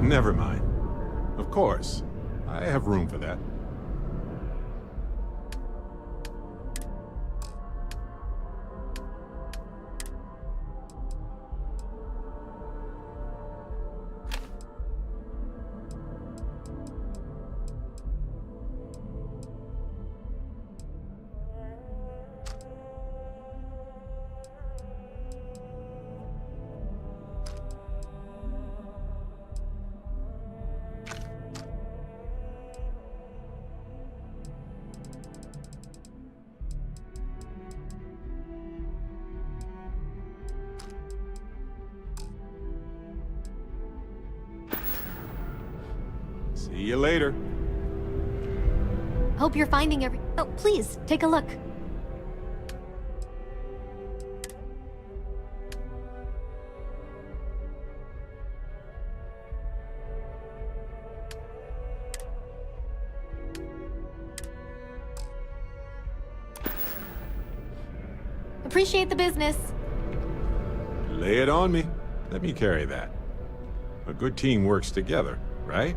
Never mind. Of course. I have room for that. See you later. Hope you're finding every... Oh, please, take a look. Appreciate the business. Lay it on me. Let me carry that. A good team works together, right?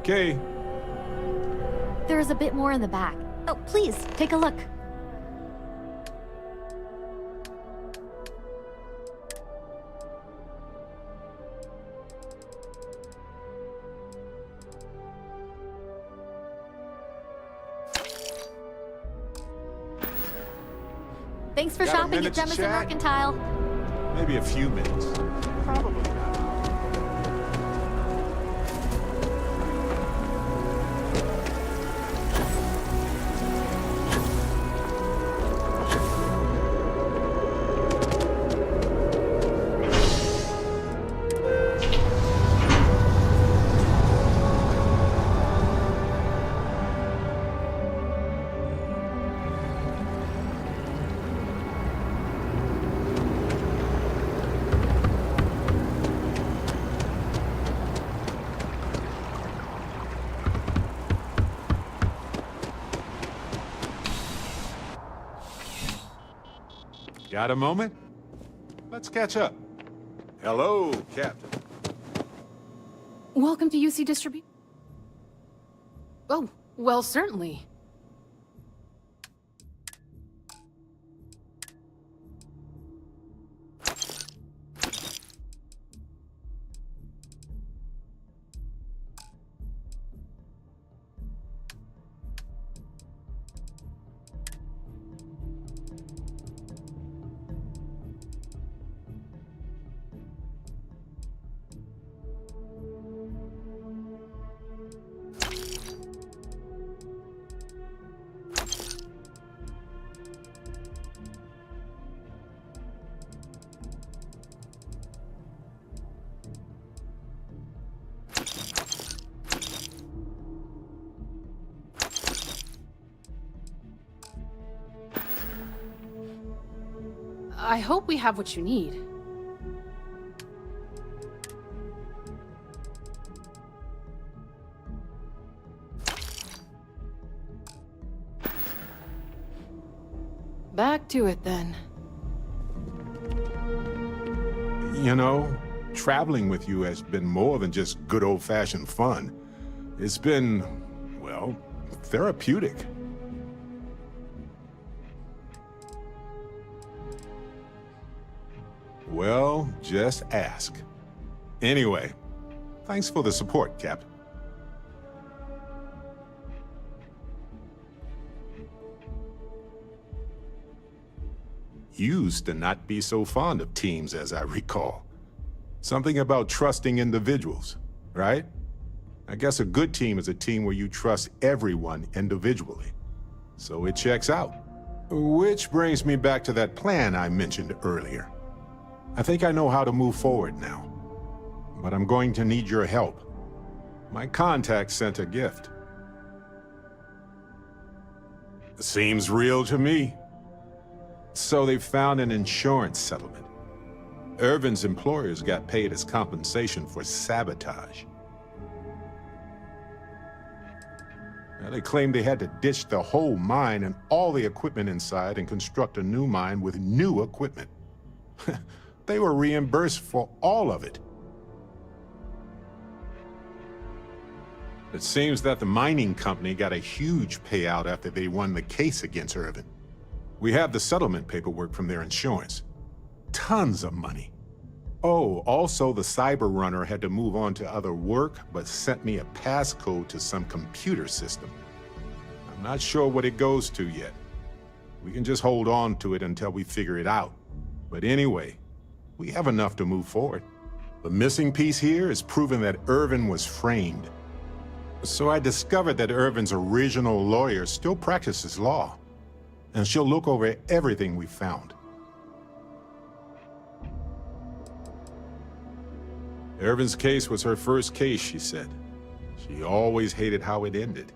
Okay. There is a bit more in the back. Oh, please, take a look. Thanks for Got a shopping minute at to Jemison chat? Mercantile. Maybe a few minutes. Probably not. Got a moment? Let's catch up. Hello, Captain. Welcome to UC Distribution. Oh, well, certainly. I hope we have what you need. Back to it then. You know, traveling with you has been more than just good old-fashioned fun. It's been, well, therapeutic. Well, just ask. Anyway, thanks for the support, Captain. used to not be so fond of teams, as I recall. Something about trusting individuals, right? I guess a good team is a team where you trust everyone individually. So it checks out. Which brings me back to that plan I mentioned earlier. I think I know how to move forward now. But I'm going to need your help. My contact sent a gift. Seems real to me. So they found an insurance settlement. Irvin's employers got paid as compensation for sabotage. Now, they claimed they had to ditch the whole mine and all the equipment inside and construct a new mine with new equipment. They were reimbursed for all of it. It seems that the mining company got a huge payout after they won the case against Irvin. We have the settlement paperwork from their insurance. Tons of money. Oh, also the cyber runner had to move on to other work, but sent me a passcode to some computer system. I'm not sure what it goes to yet. We can just hold on to it until we figure it out. But anyway, we have enough to move forward. The missing piece here is proving that Irvin was framed. So I discovered that Irvin's original lawyer still practices law, and she'll look over everything we found. Irvin's case was her first case, she said. She always hated how it ended.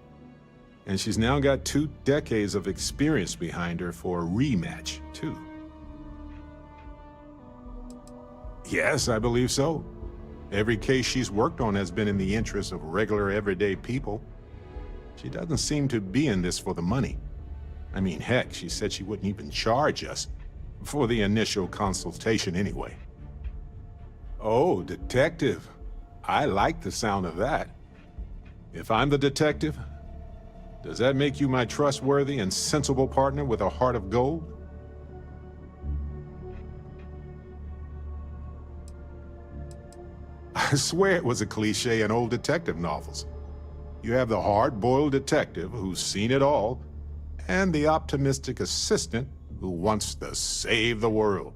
And she's now got 2 decades of experience behind her for a rematch, too. Yes, I believe so. Every case she's worked on has been in the interest of regular, everyday people. She doesn't seem to be in this for the money. I mean, heck, she said she wouldn't even charge us for the initial consultation anyway. Oh, detective. I like the sound of that. If I'm the detective, does that make you my trustworthy and sensible partner with a heart of gold? I swear it was a cliche in old detective novels. You have the hard-boiled detective who's seen it all, and the optimistic assistant who wants to save the world.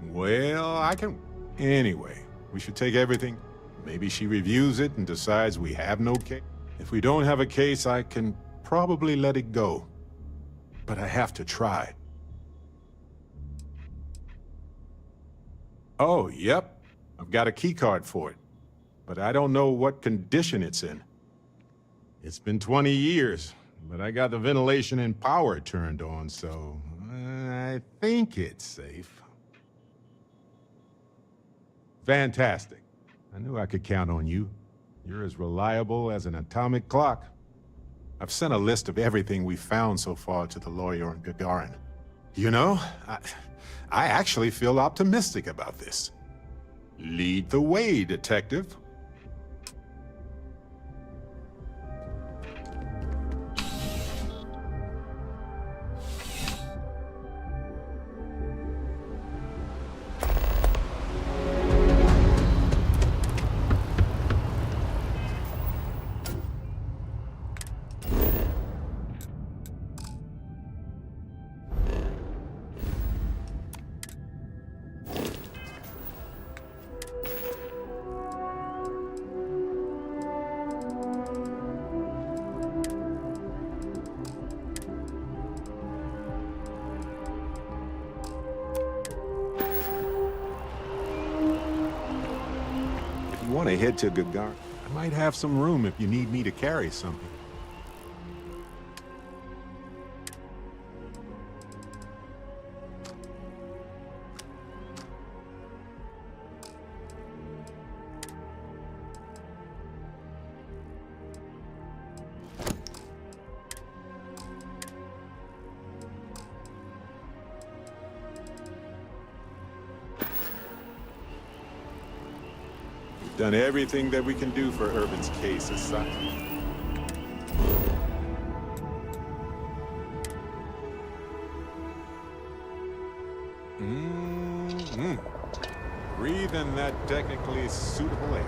Well, I can... Anyway, we should take everything. Maybe she reviews it and decides we have no case. If we don't have a case, I can probably let it go. But I have to try. Oh, yep. I've got a keycard for it. But I don't know what condition it's in. It's been 20 years, but I got the ventilation and power turned on, so I think it's safe. Fantastic. I knew I could count on you. You're as reliable as an atomic clock. I've sent a list of everything we found so far to the lawyer in Gagarin. You know, I actually feel optimistic about this. Lead the way, detective. You want to head to Gagarin? I might have some room if you need me to carry something. Done everything that we can do for Irvin's case aside. Breathe in that technically suitable air.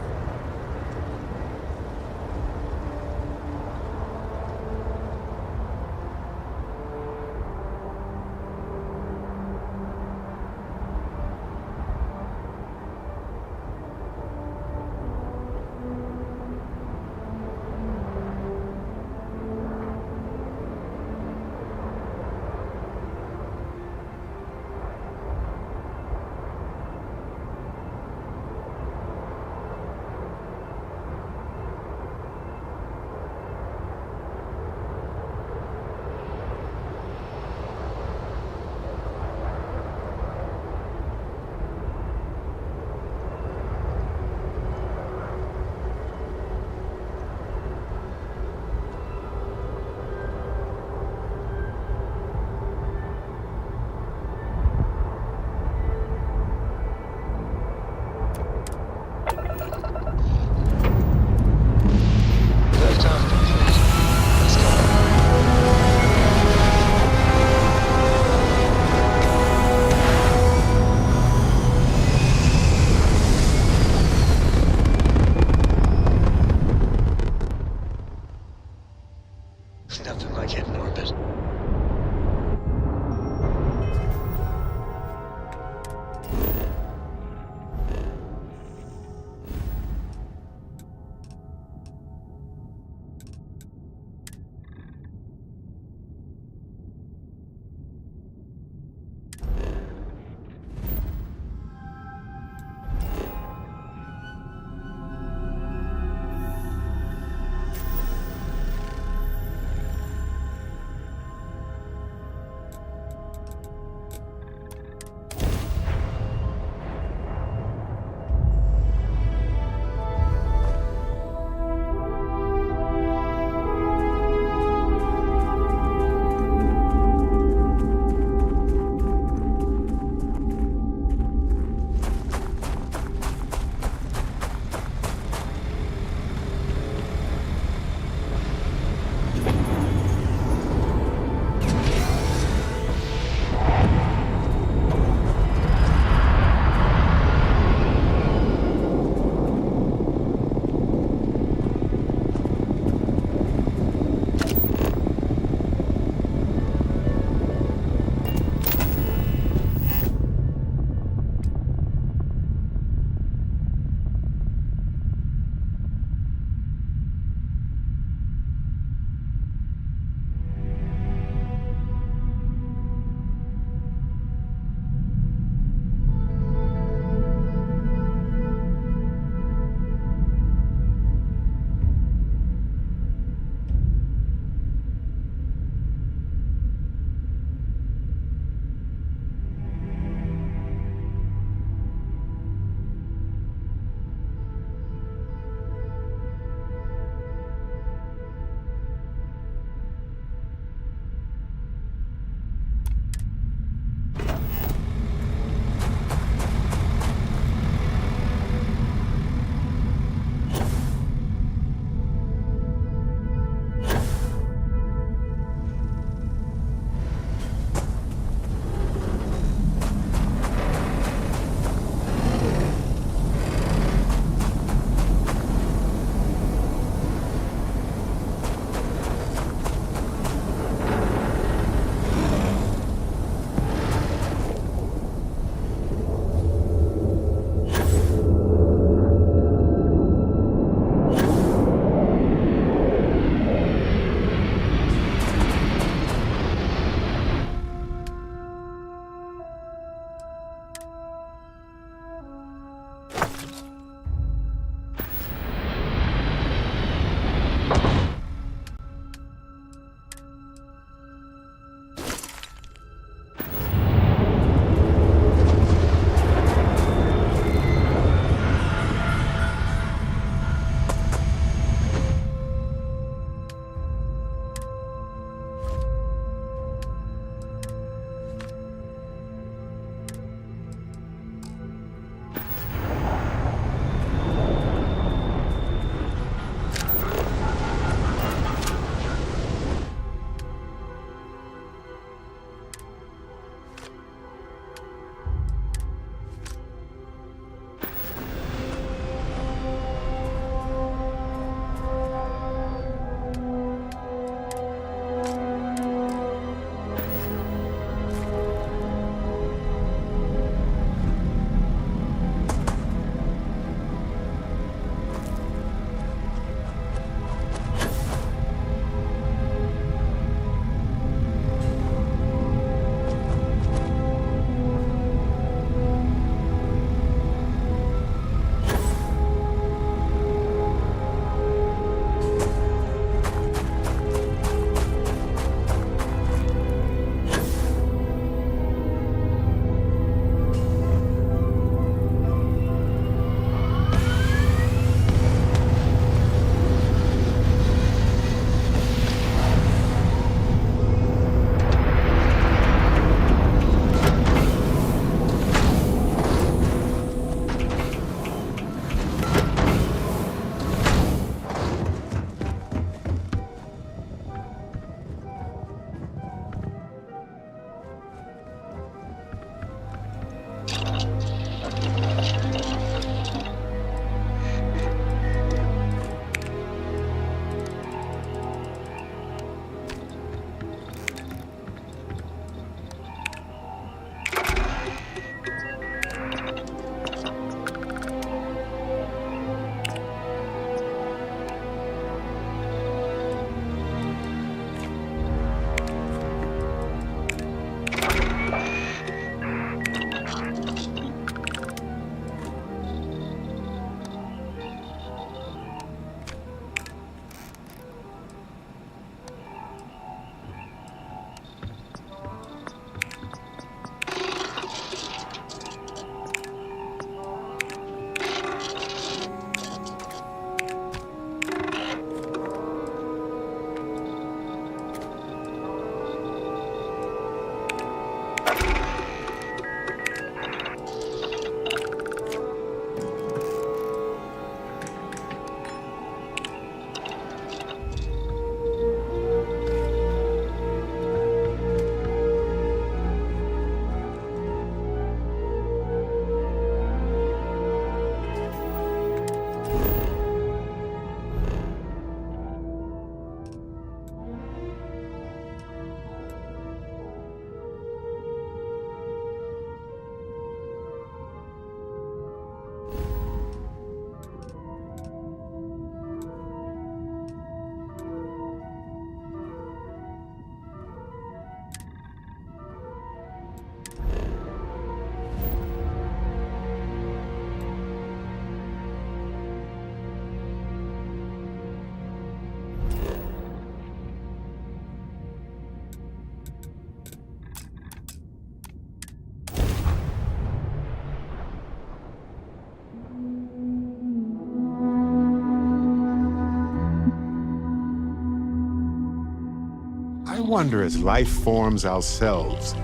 wonder, as life forms ourselves,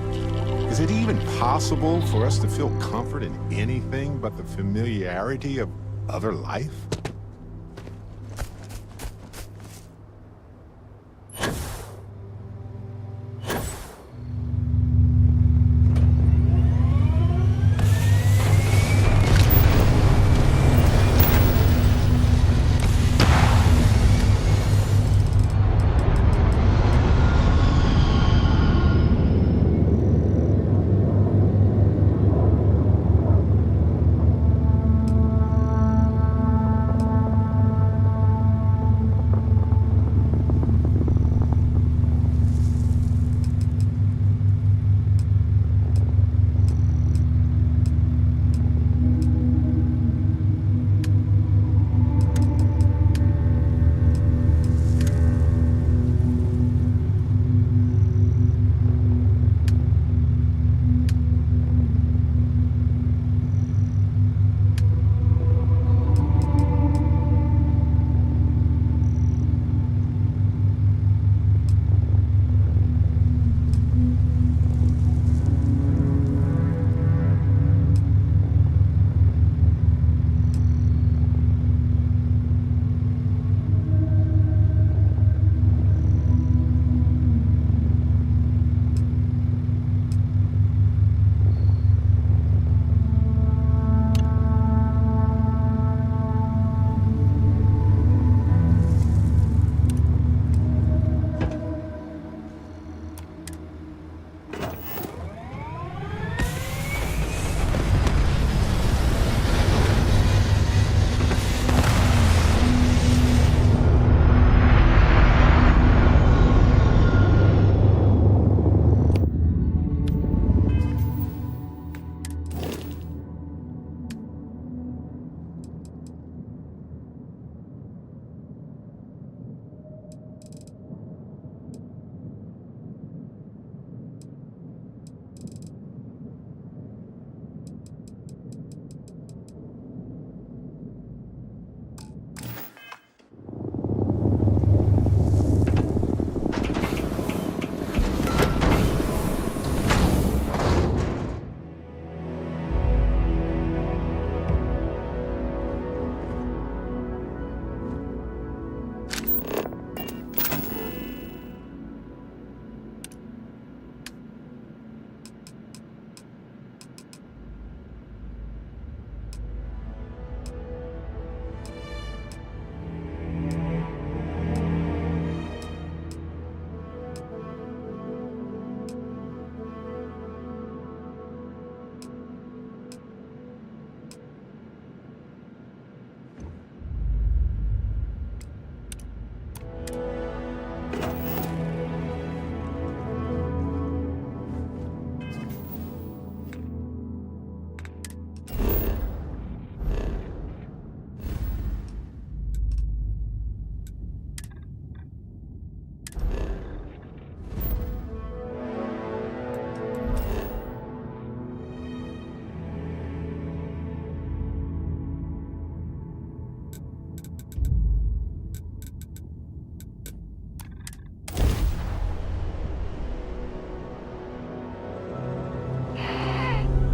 is it even possible for us to feel comfort in anything but the familiarity of other life?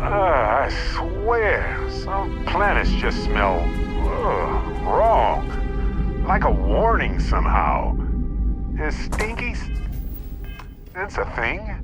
I swear, some planets just smell wrong. Like a warning somehow. Is stinky sense a thing?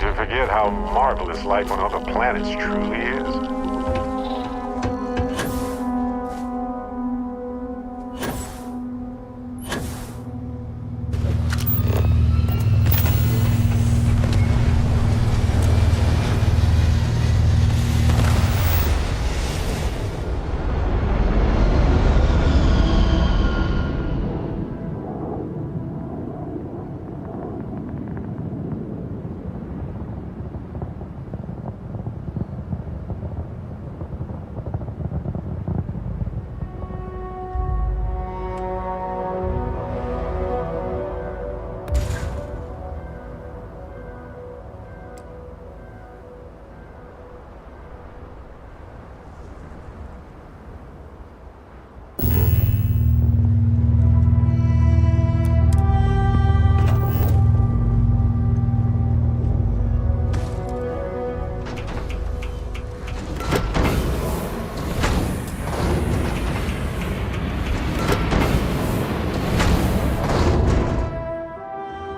to forget how marvelous life on other planets truly is.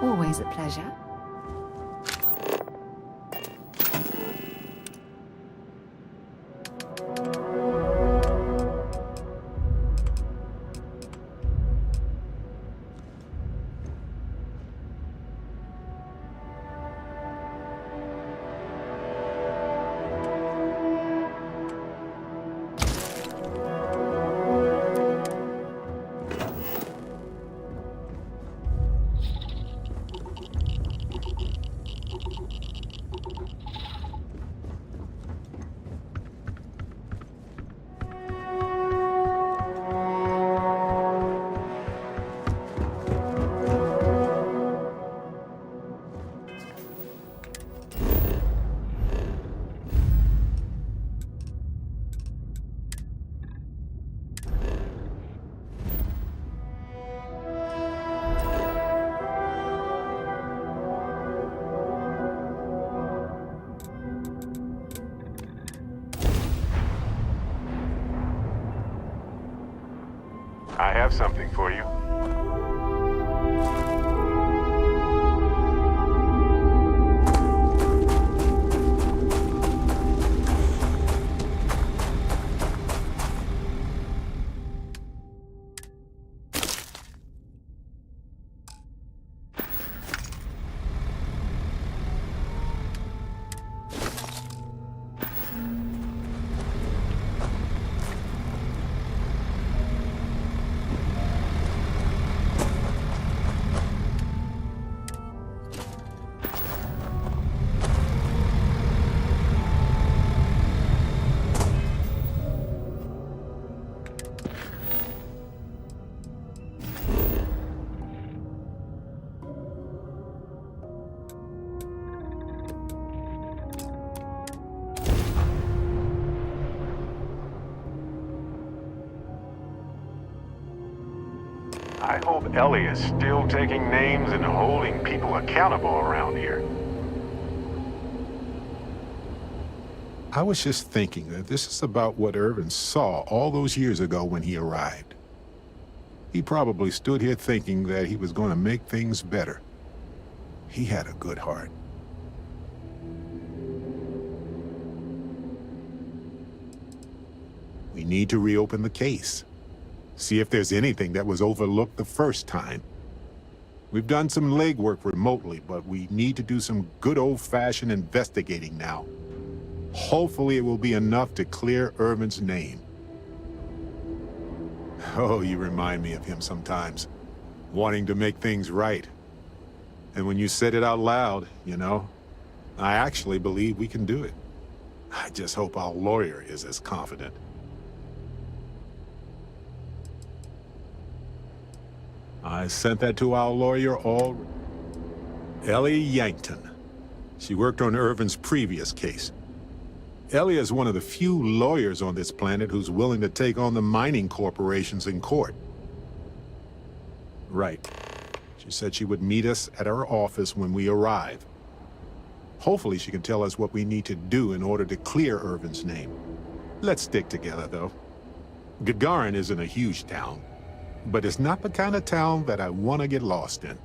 Always a pleasure. I have something for you. I hope Ellie is still taking names and holding people accountable around here. I was just thinking that this is about what Irvin saw all those years ago when he arrived. He probably stood here thinking that he was going to make things better. He had a good heart. We need to reopen the case. See if there's anything that was overlooked the first time. We've done some legwork remotely, but we need to do some good old-fashioned investigating now. Hopefully it will be enough to clear Irvin's name. Oh, you remind me of him sometimes, wanting to make things right. And when you said it out loud, you know, I actually believe we can do it. I just hope our lawyer is as confident. I sent that to our lawyer already. Ellie Yankton. She worked on Irvin's previous case. Ellie is one of the few lawyers on this planet who's willing to take on the mining corporations in court. Right. She said she would meet us at our office when we arrive. Hopefully she can tell us what we need to do in order to clear Irvin's name. Let's stick together, though. Gagarin isn't a huge town, but it's not the kind of town that I want to get lost in.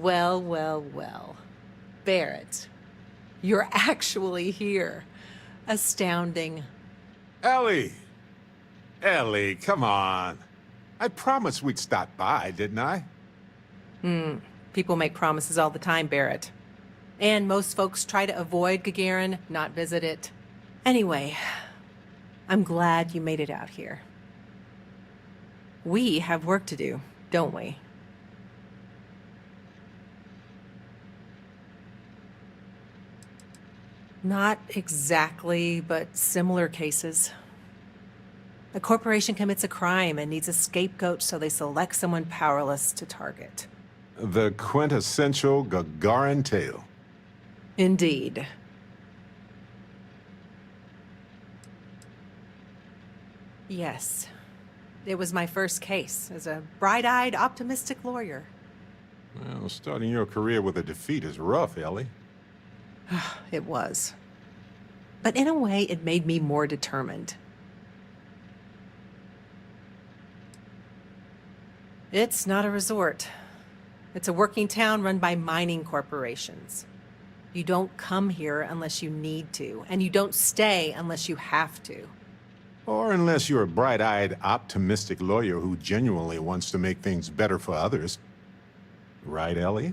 Well, well, well. Barrett, you're actually here. Astounding. Ellie! Ellie, come on. I promised we'd stop by, didn't I? People make promises all the time, Barrett. And most folks try to avoid Gagarin, not visit it. Anyway, I'm glad you made it out here. We have work to do, don't we? Not exactly, but similar cases. A corporation commits a crime and needs a scapegoat, so they select someone powerless to target. The quintessential Gagarin tale. Indeed. Yes. It was my first case as a bright-eyed, optimistic lawyer. Well, starting your career with a defeat is rough, Ellie. It was. But in a way, it made me more determined. It's not a resort. It's a working town run by mining corporations. You don't come here unless you need to, and you don't stay unless you have to. Or unless you're a bright-eyed, optimistic lawyer who genuinely wants to make things better for others. Right, Ellie?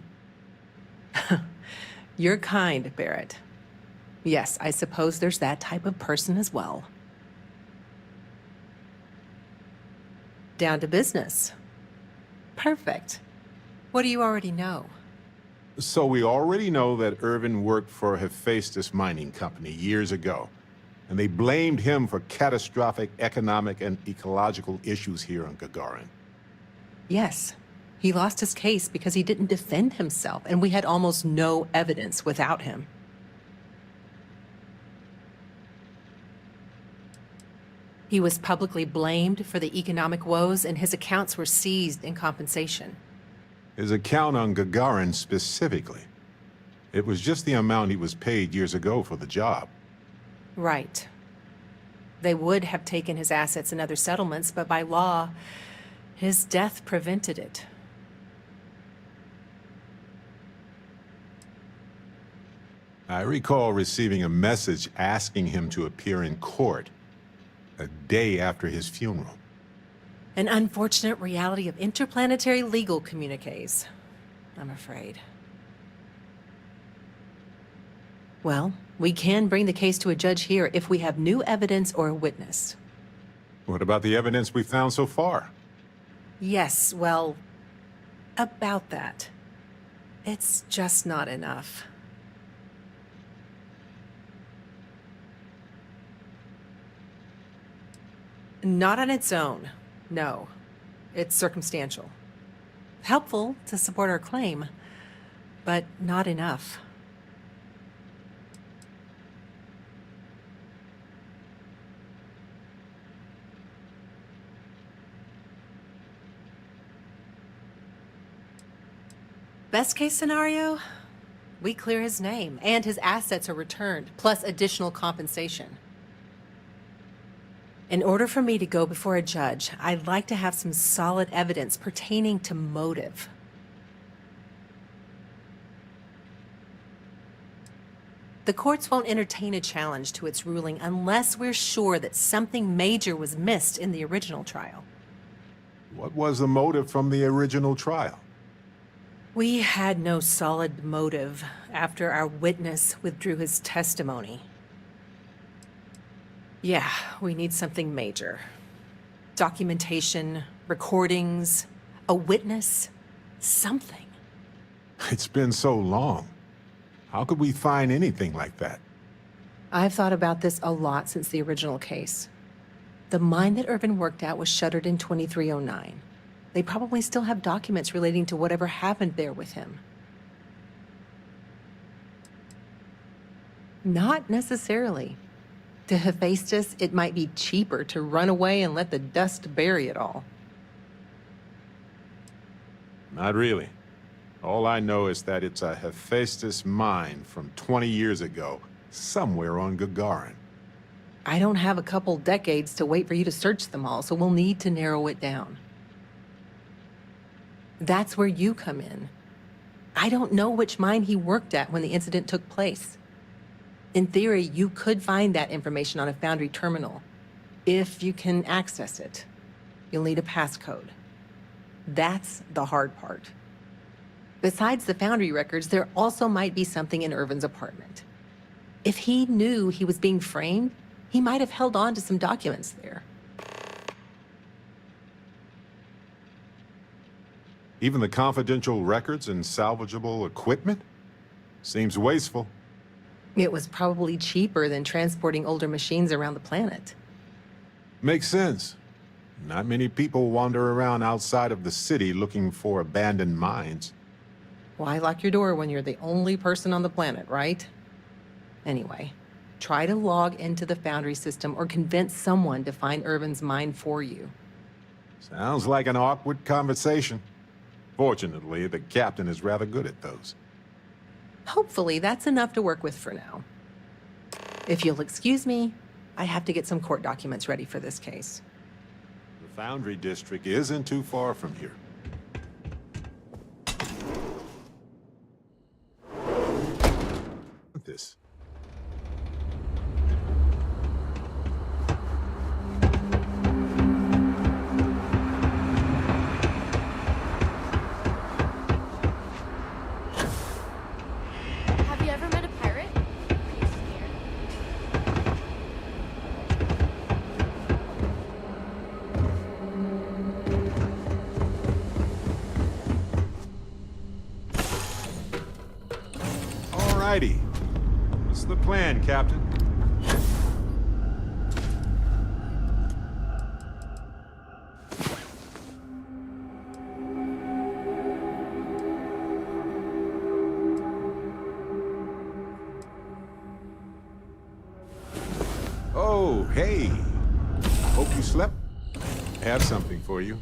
You're kind, Barrett. Yes, I suppose there's that type of person as well. Down to business. Perfect. What do you already know? So we already know that Irvin worked for Hephaestus Mining Company years ago, and they blamed him for catastrophic economic and ecological issues here on Gagarin. Yes. He lost his case because he didn't defend himself, and we had almost no evidence without him. He was publicly blamed for the economic woes, and his accounts were seized in compensation. His account on Gagarin specifically. It was just the amount he was paid years ago for the job. Right. They would have taken his assets in other settlements, but by law, his death prevented it. I recall receiving a message asking him to appear in court a day after his funeral. An unfortunate reality of interplanetary legal communiques, I'm afraid. Well, we can bring the case to a judge here if we have new evidence or a witness. What about the evidence we found so far? Yes, well, about that. It's just not enough. Not on its own, no. It's circumstantial. Helpful to support our claim, but not enough. Best case scenario, we clear his name and his assets are returned, plus additional compensation. In order for me to go before a judge, I'd like to have some solid evidence pertaining to motive. The courts won't entertain a challenge to its ruling unless we're sure that something major was missed in the original trial. What was the motive from the original trial? We had no solid motive after our witness withdrew his testimony. Yeah, we need something major. Documentation, recordings, a witness, something. It's been so long. How could we find anything like that? I've thought about this a lot since the original case. The mine that Irvin worked at was shuttered in 2309. They probably still have documents relating to whatever happened there with him. Not necessarily. To Hephaestus, it might be cheaper to run away and let the dust bury it all. Not really. All I know is that it's a Hephaestus mine from 20 years ago, somewhere on Gagarin. I don't have a couple decades to wait for you to search them all, so we'll need to narrow it down. That's where you come in. I don't know which mine he worked at when the incident took place. In theory, you could find that information on a Foundry terminal, if you can access it. You'll need a passcode. That's the hard part. Besides the Foundry records, there also might be something in Irvin's apartment. If he knew he was being framed, he might have held on to some documents there. Even the confidential records and salvageable equipment? Seems wasteful. It was probably cheaper than transporting older machines around the planet. Makes sense. Not many people wander around outside of the city looking for abandoned mines. Why lock your door when you're the only person on the planet, right? Anyway, try to log into the Foundry system or convince someone to find Irvin's mine for you. Sounds like an awkward conversation. Fortunately, the captain is rather good at those. Hopefully, that's enough to work with for now. If you'll excuse me, I have to get some court documents ready for this case. The Foundry district isn't too far from here. This. Have you ever met a pirate? Are you scared? Alrighty. What's the plan, Captain? Oh, hey. Hope you slept. I have something for you.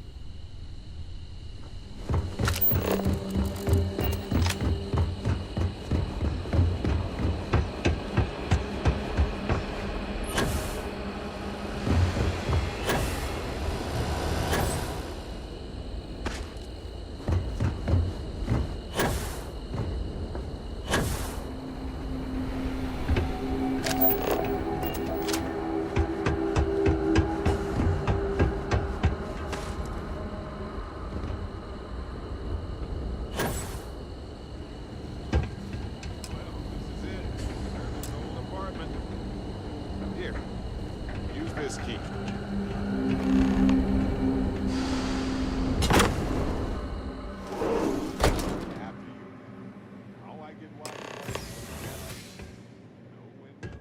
Here, use this key. After you. All I get while you're no windows.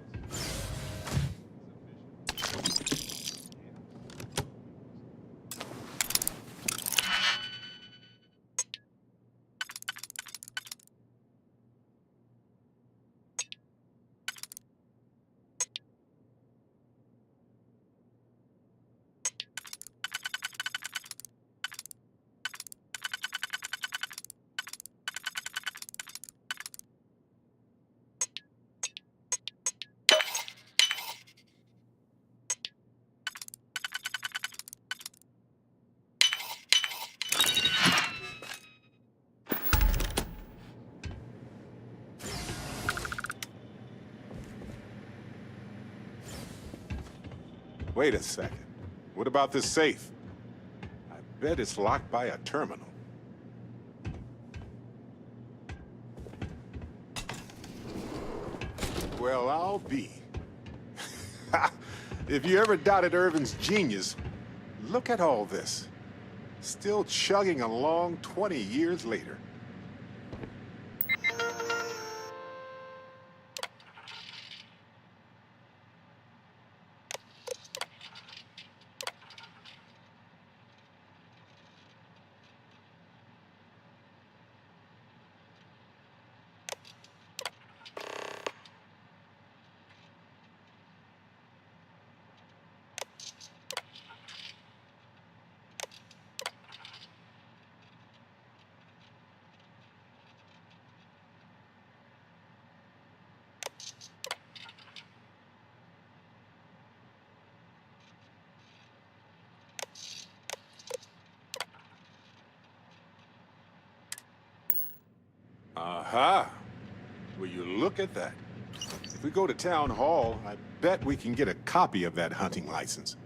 Wait a second. What about this safe? I bet it's locked by a terminal. Well, I'll be. If you ever doubted Irvin's genius, look at all this. Still chugging along 20 years later. Aha! Will you look at that? If we go to town hall, I bet we can get a copy of that hunting license.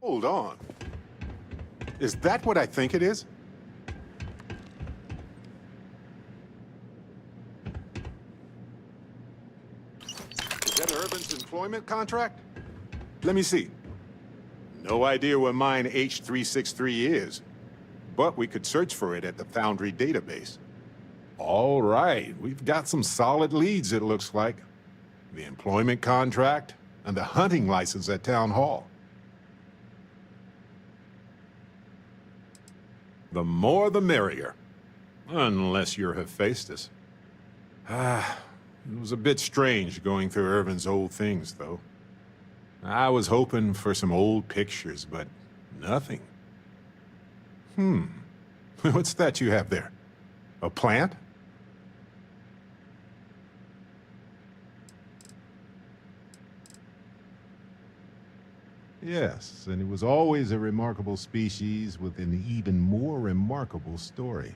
Hold on. Is that what I think it is? Is that Urban's employment contract? Let me see. No idea where mine H363 is, but we could search for it at the Foundry database. All right, we've got some solid leads, it looks like. The employment contract and the hunting license at Town Hall. The more the merrier. Unless you're Hephaestus. It was a bit strange going through Irvin's old things, though. I was hoping for some old pictures, but nothing. What's that you have there? A plant? Yes, and it was always a remarkable species with an even more remarkable story.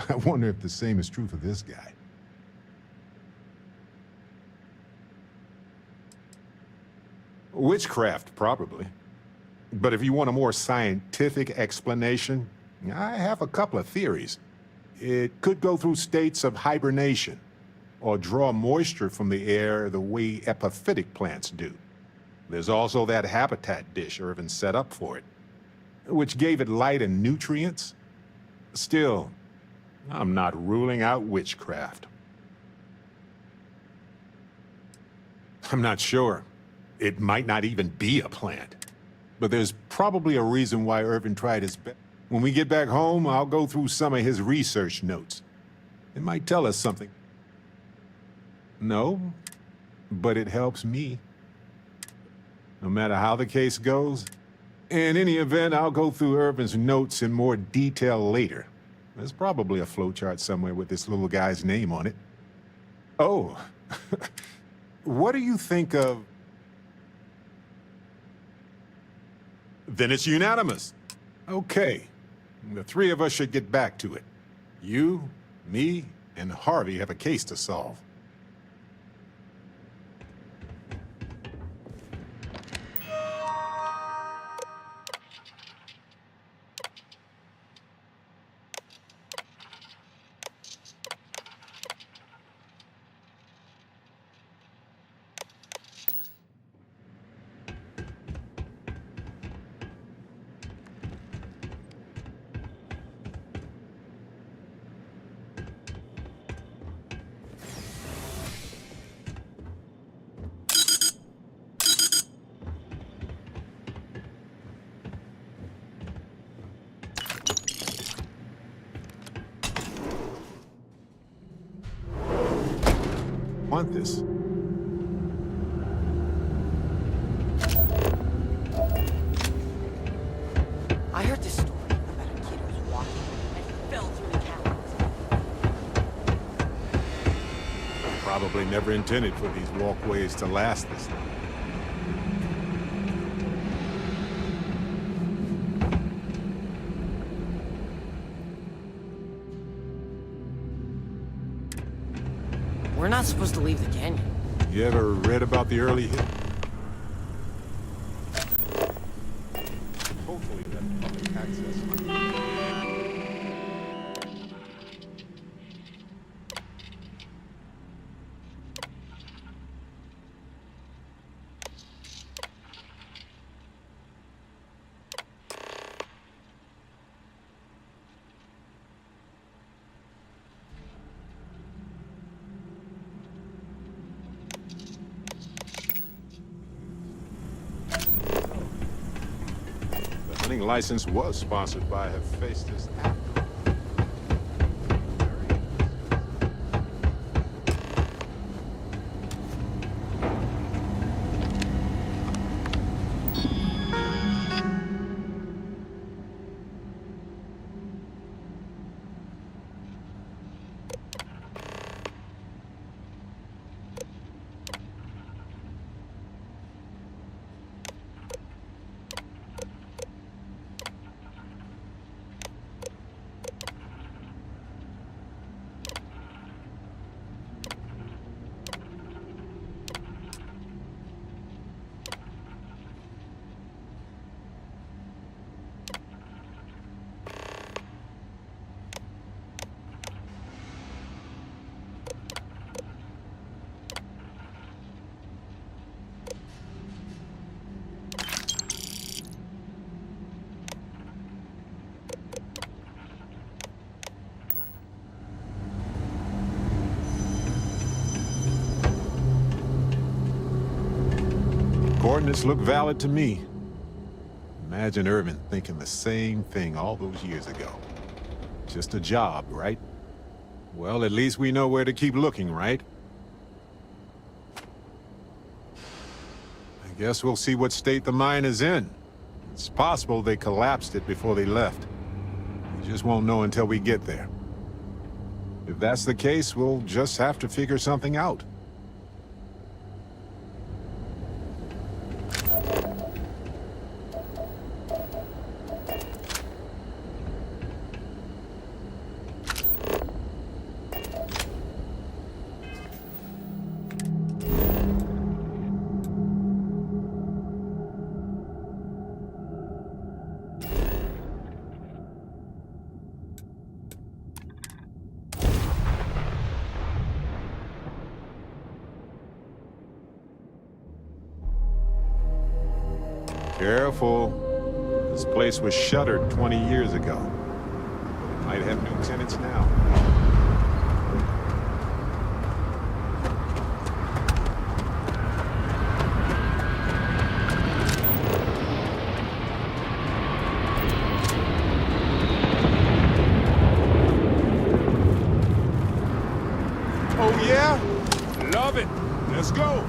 I wonder if the same is true for this guy. Witchcraft, probably. But if you want a more scientific explanation, I have a couple of theories. It could go through states of hibernation, or draw moisture from the air the way epiphytic plants do. There's also that habitat dish Irvin set up for it, which gave it light and nutrients. Still, I'm not ruling out witchcraft. I'm not sure. It might not even be a plant. But there's probably a reason why Irvin tried his best. When we get back home, I'll go through some of his research notes. It might tell us something. No, but it helps me. No matter how the case goes. In any event, I'll go through Irvin's notes in more detail later. There's probably a flowchart somewhere with this little guy's name on it. Oh, what do you think of... Then it's unanimous. Okay, the three of us should get back to it. You, me, and Harvey have a case to solve. Want this? I heard this story about a kid who was walking and fell through the caverns. Probably never intended for these walkways to last this long. We're not supposed to leave the canyon. You ever read about the early hit? Hopefully that's public access. The hunting license was sponsored by Hephaestus. coordinates look valid to me. Imagine Irvin thinking the same thing all those years ago. Just a job, right? Well, at least we know where to keep looking, right? I guess we'll see what state the mine is in. It's possible they collapsed it before they left. We just won't know until we get there. If that's the case, we'll just have to figure something out. Careful. This place was shuttered 20 years ago. It might have new tenants now. Oh yeah? Love it. Let's go.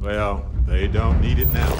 Well, they don't need it now.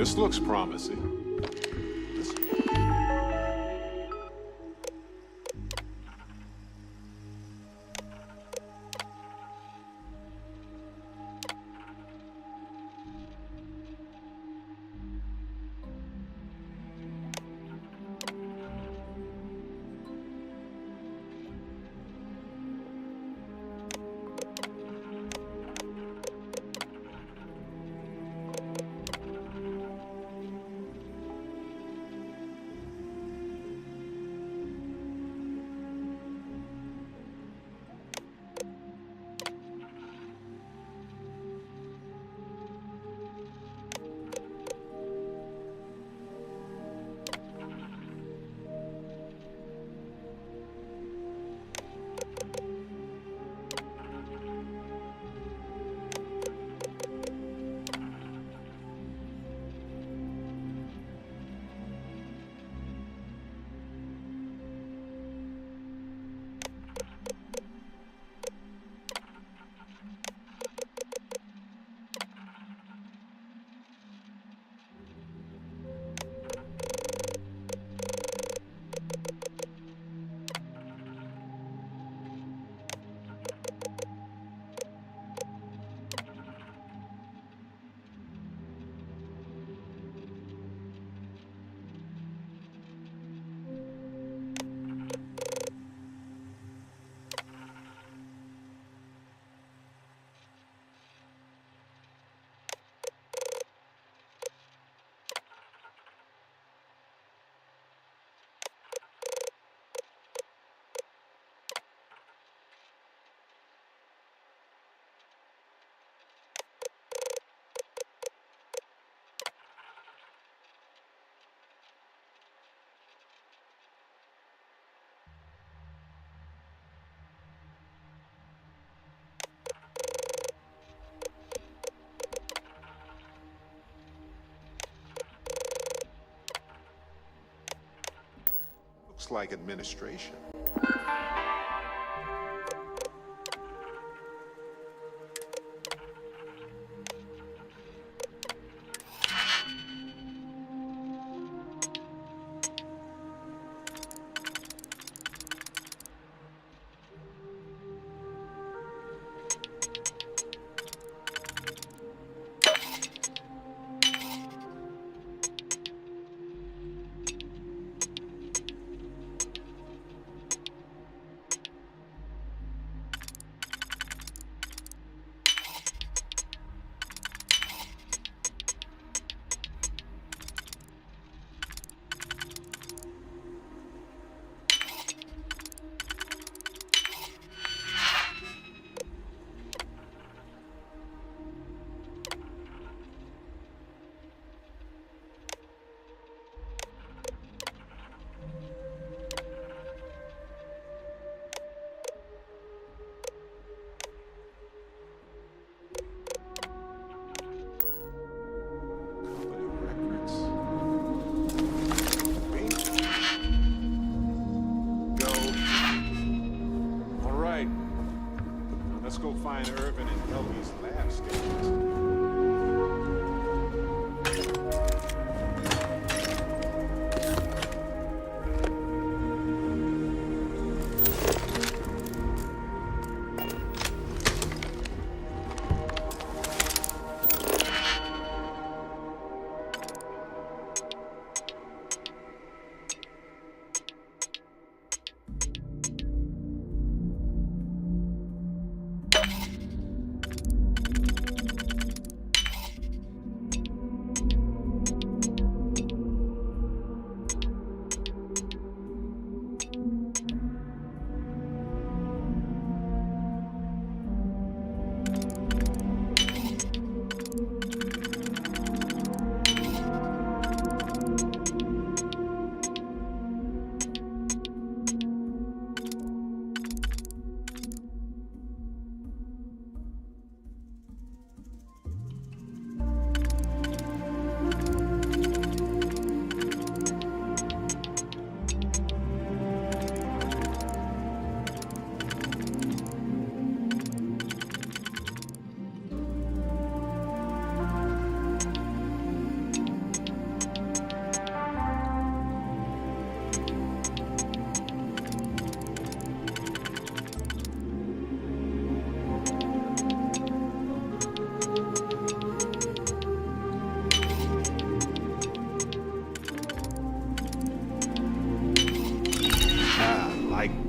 This looks promising. Looks like administration.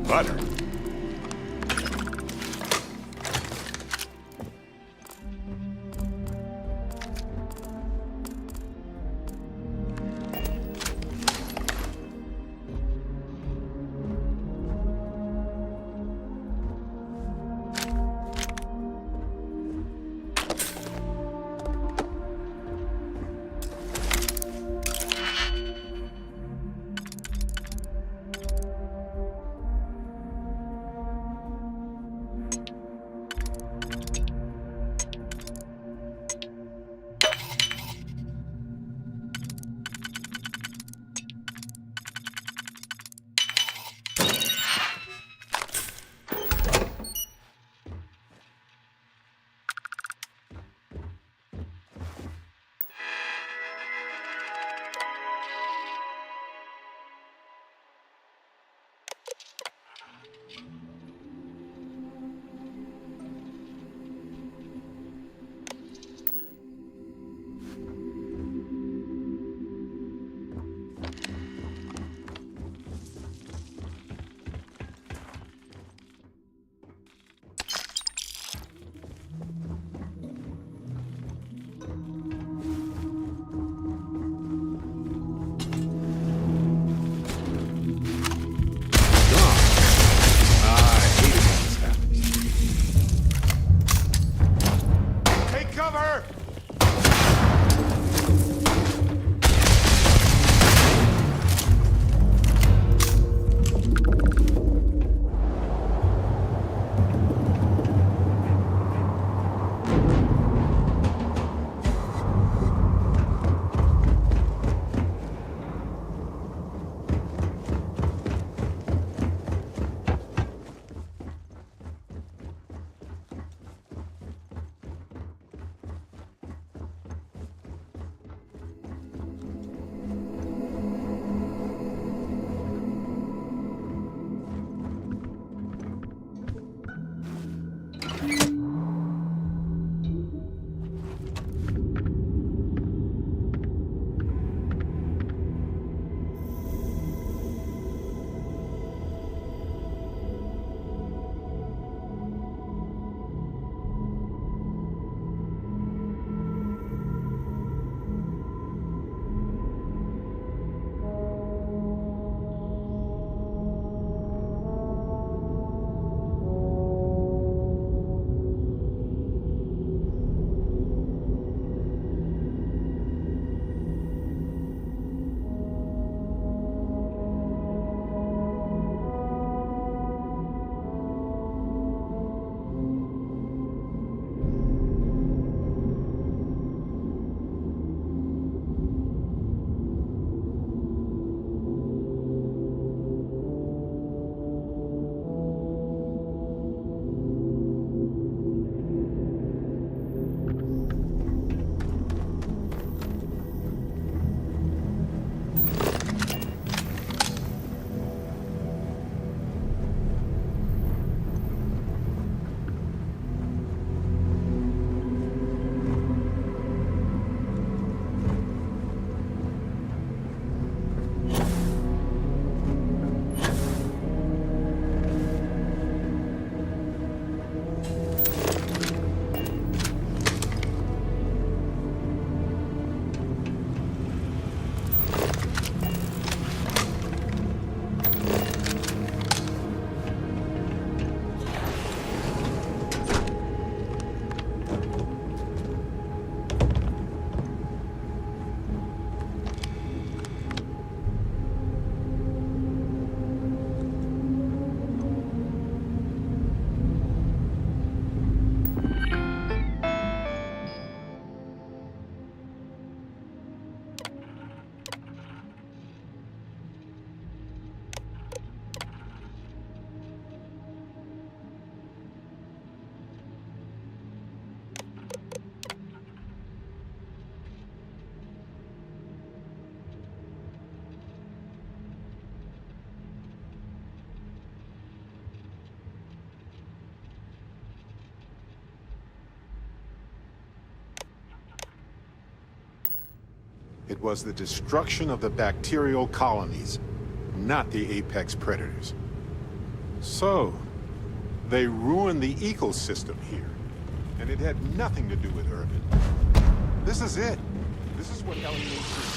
Butter? It was the destruction of the bacterial colonies, not the apex predators. So, they ruined the ecosystem here. And it had nothing to do with Urban. This is it. This is what LEAC is.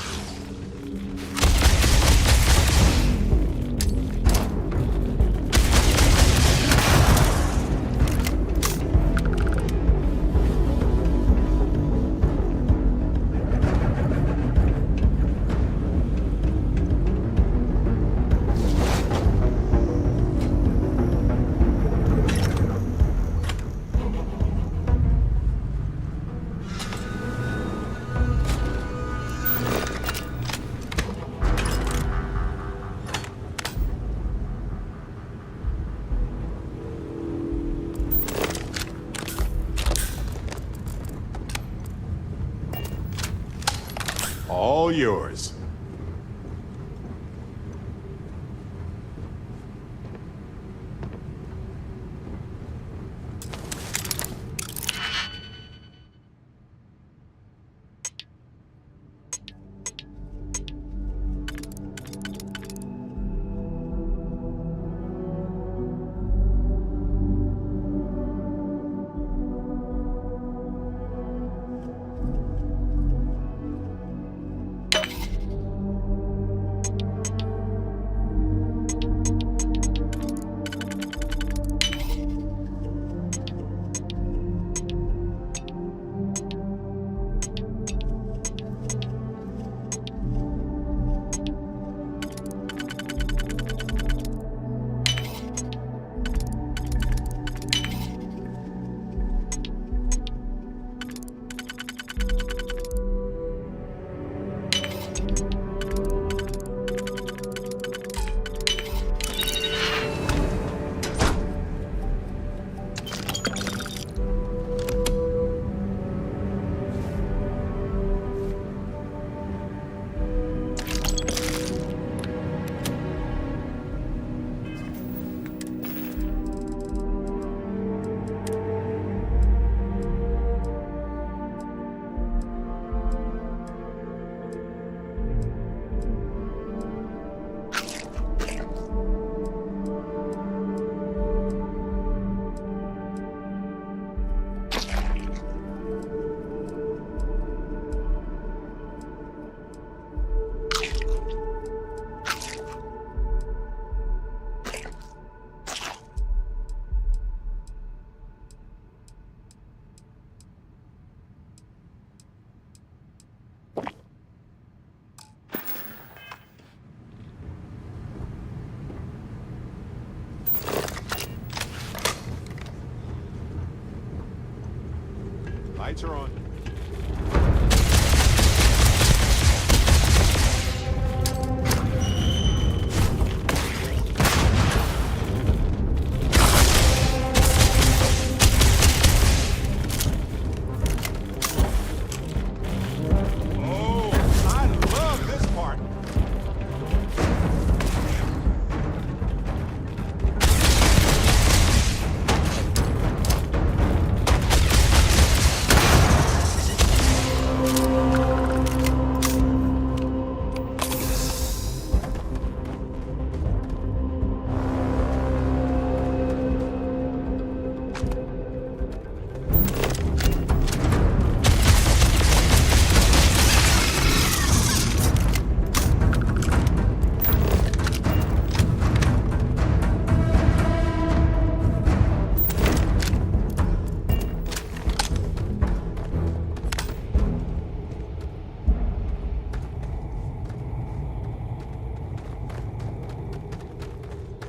All yours. Lights are on. Oh, I love this part.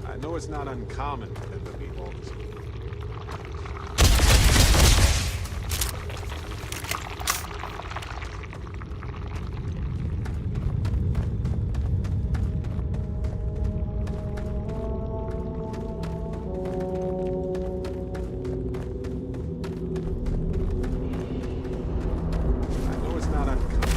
I know it's not uncommon for them to be homeless. I know it's not uncommon.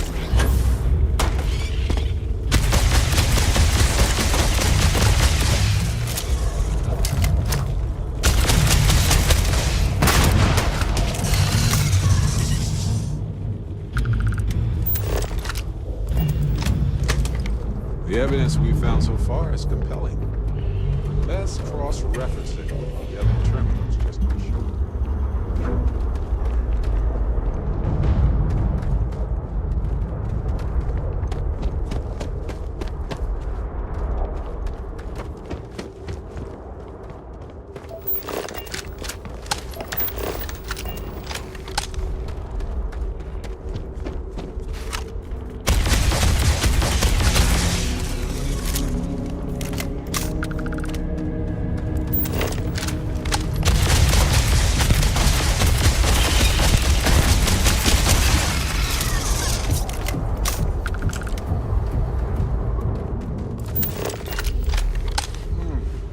The evidence we've found so far is compelling. Let's cross-reference it with the other terminals just to be sure.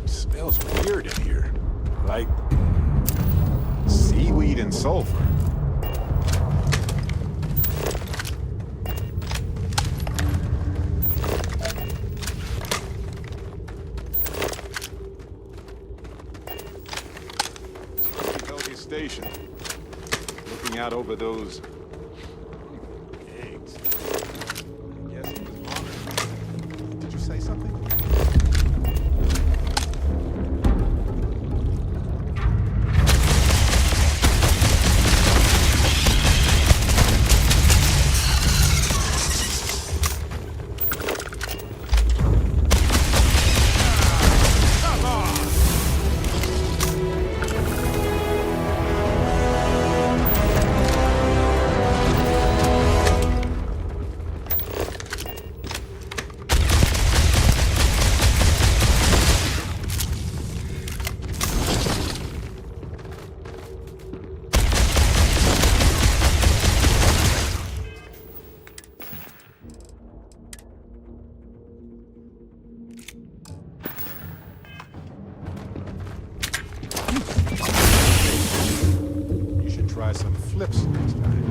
Smells weird in here. Like seaweed and sulfur. Philadelphia Station. Looking out over those eggs. I guess it was Monitor. Did you say something? You should try some flips next time.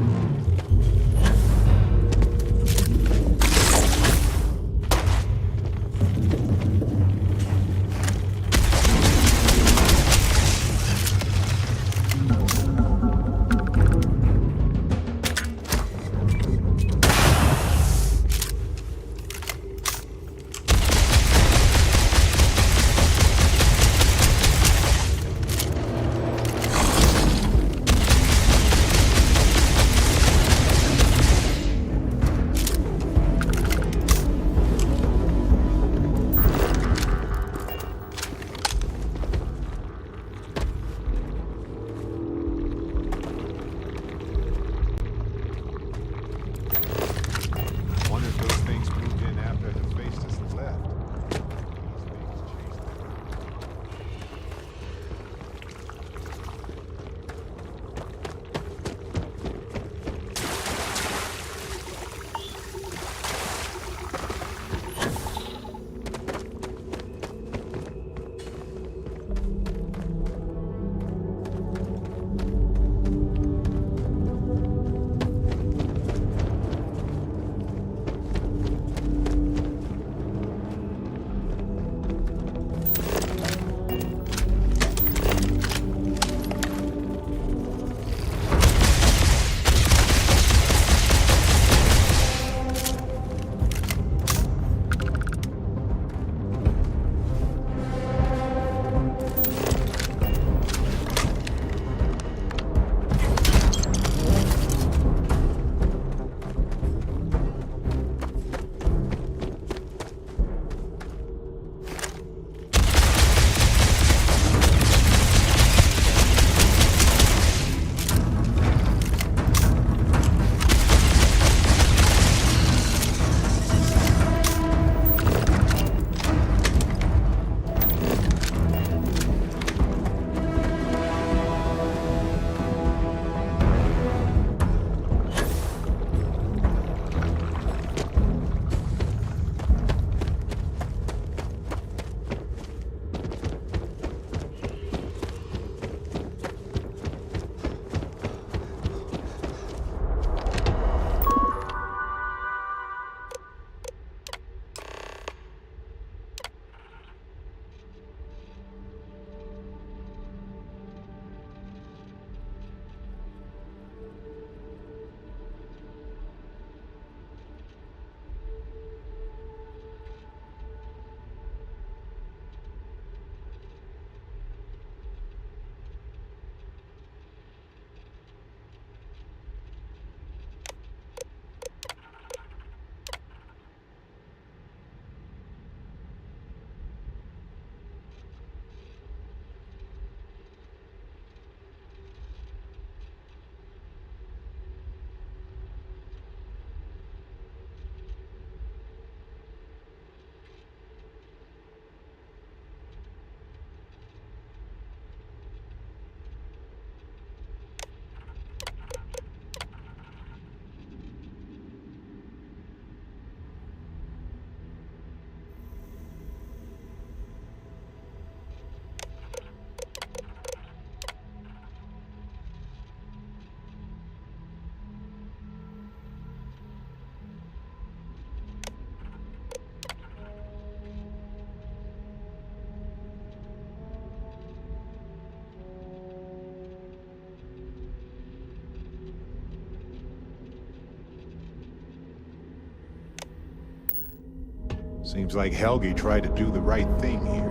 Seems like Helgi tried to do the right thing here.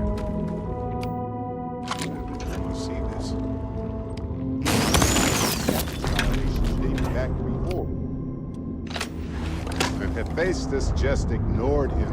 You see this? Violations dating back before. And Hephaestus just ignored him.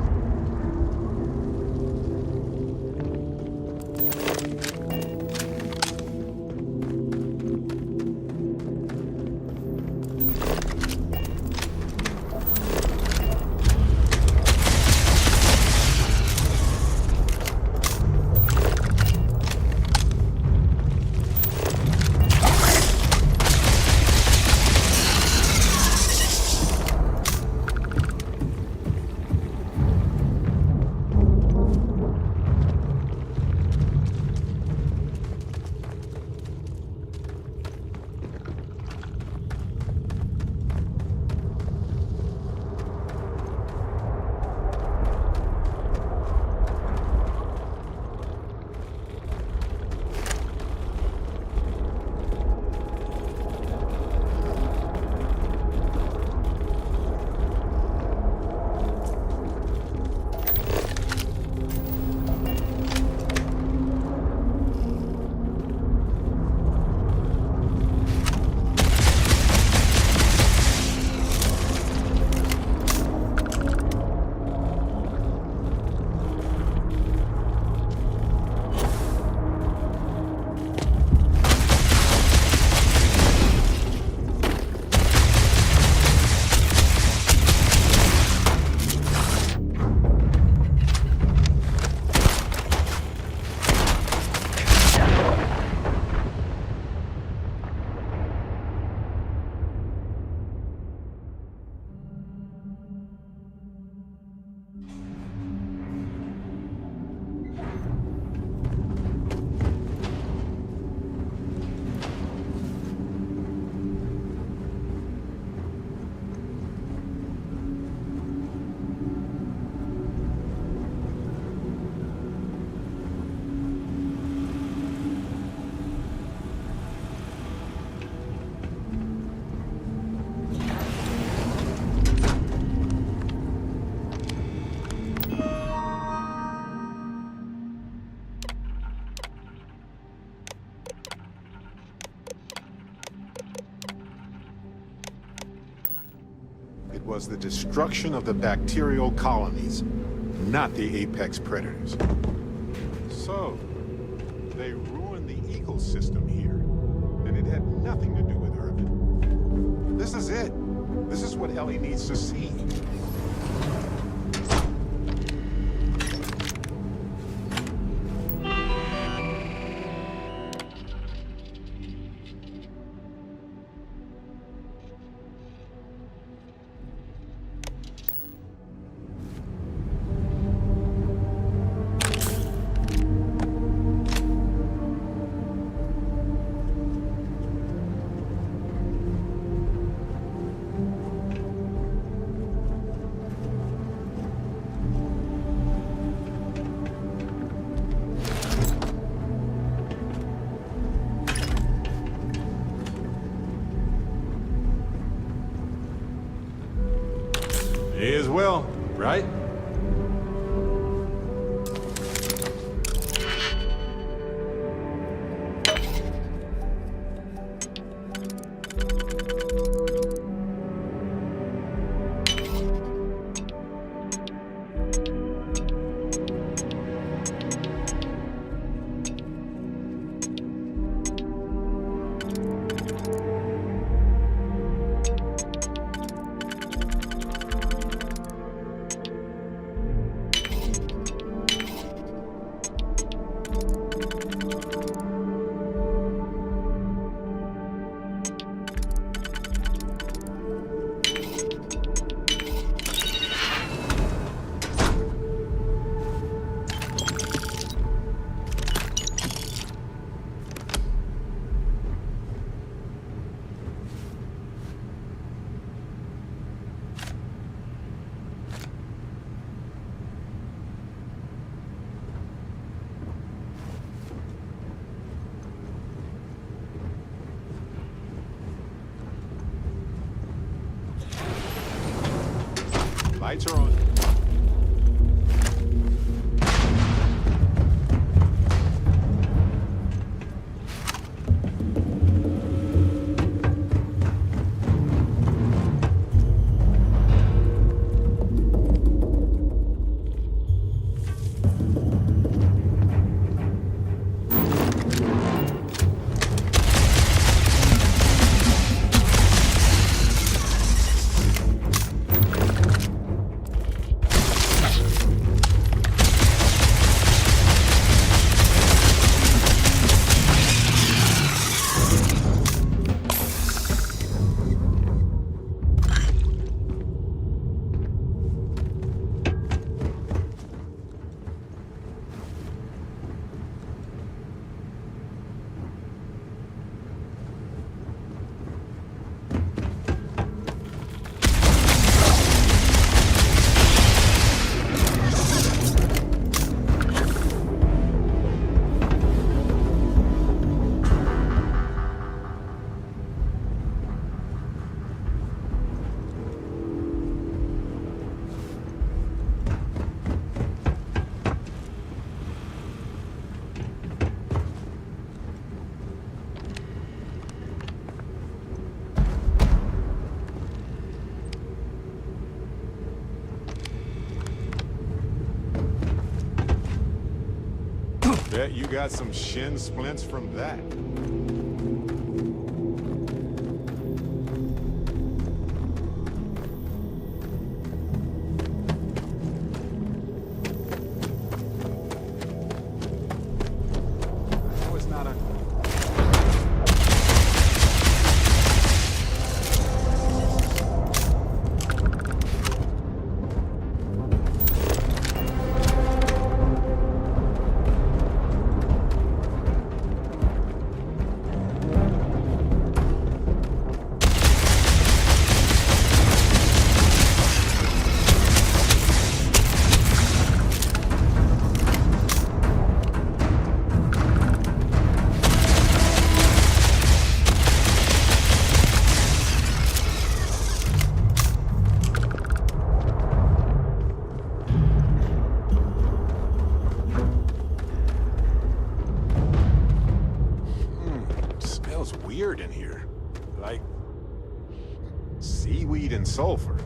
It was the destruction of the bacterial colonies, not the apex predators. So, they ruined the ecosystem here, and it had nothing to do with Irvin. This is it. This is what Ellie needs to see. May as well, right? Lights are on. Bet you got some shin splints from that. I was not a... Smells weird in here. Like seaweed and sulfur.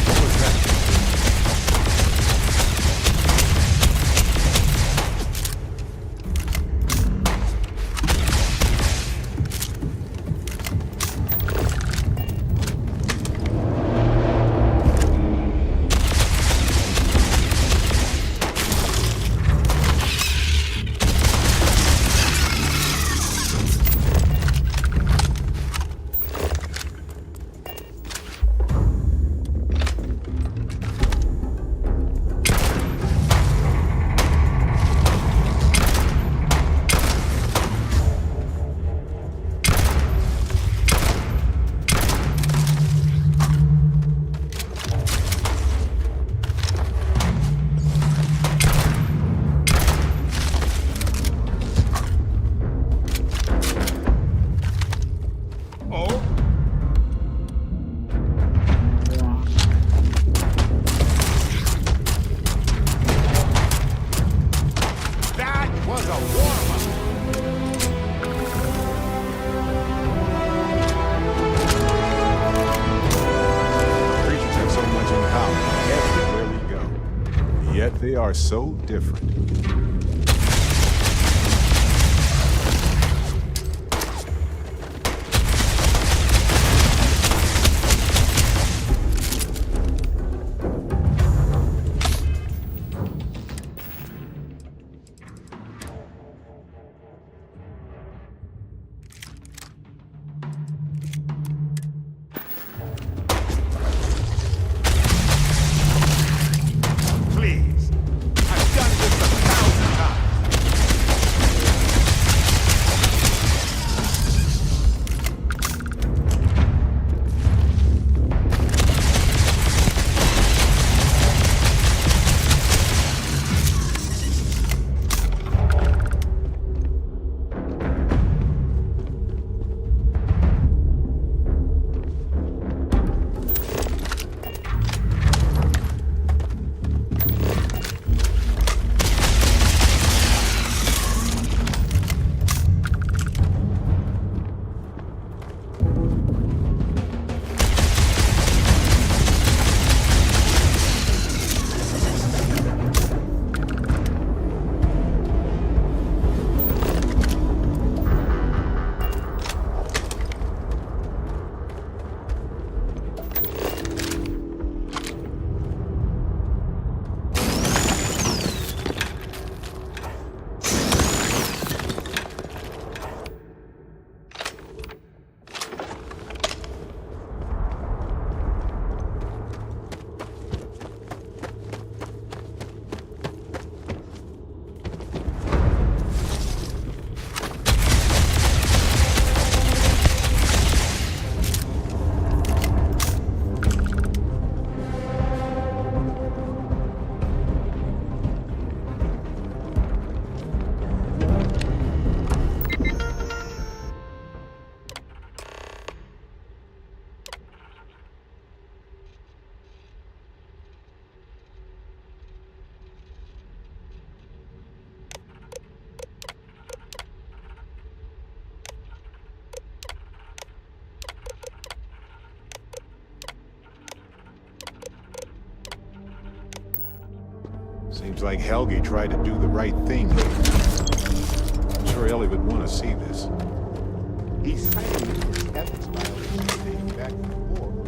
What was that? That was a warm-up. Creatures have so much in common everywhere we go. Yet they are so different. Please. I've done this 1,000 times. Seems like Helge tried to do the right thing. I'm sure Ellie would want to see this. He's citing numerous ethics violations dating back to the war.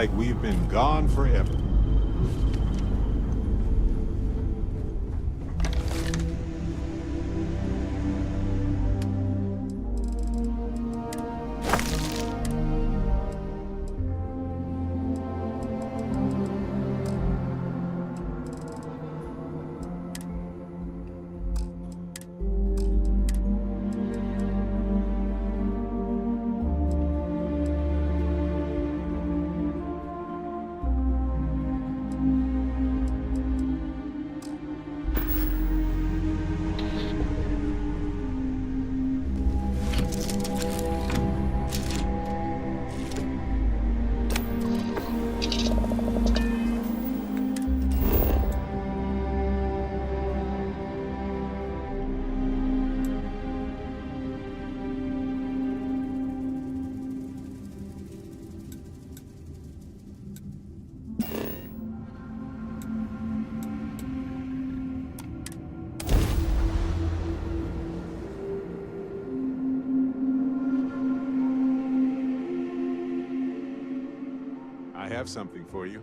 like we've been gone forever. have something for you.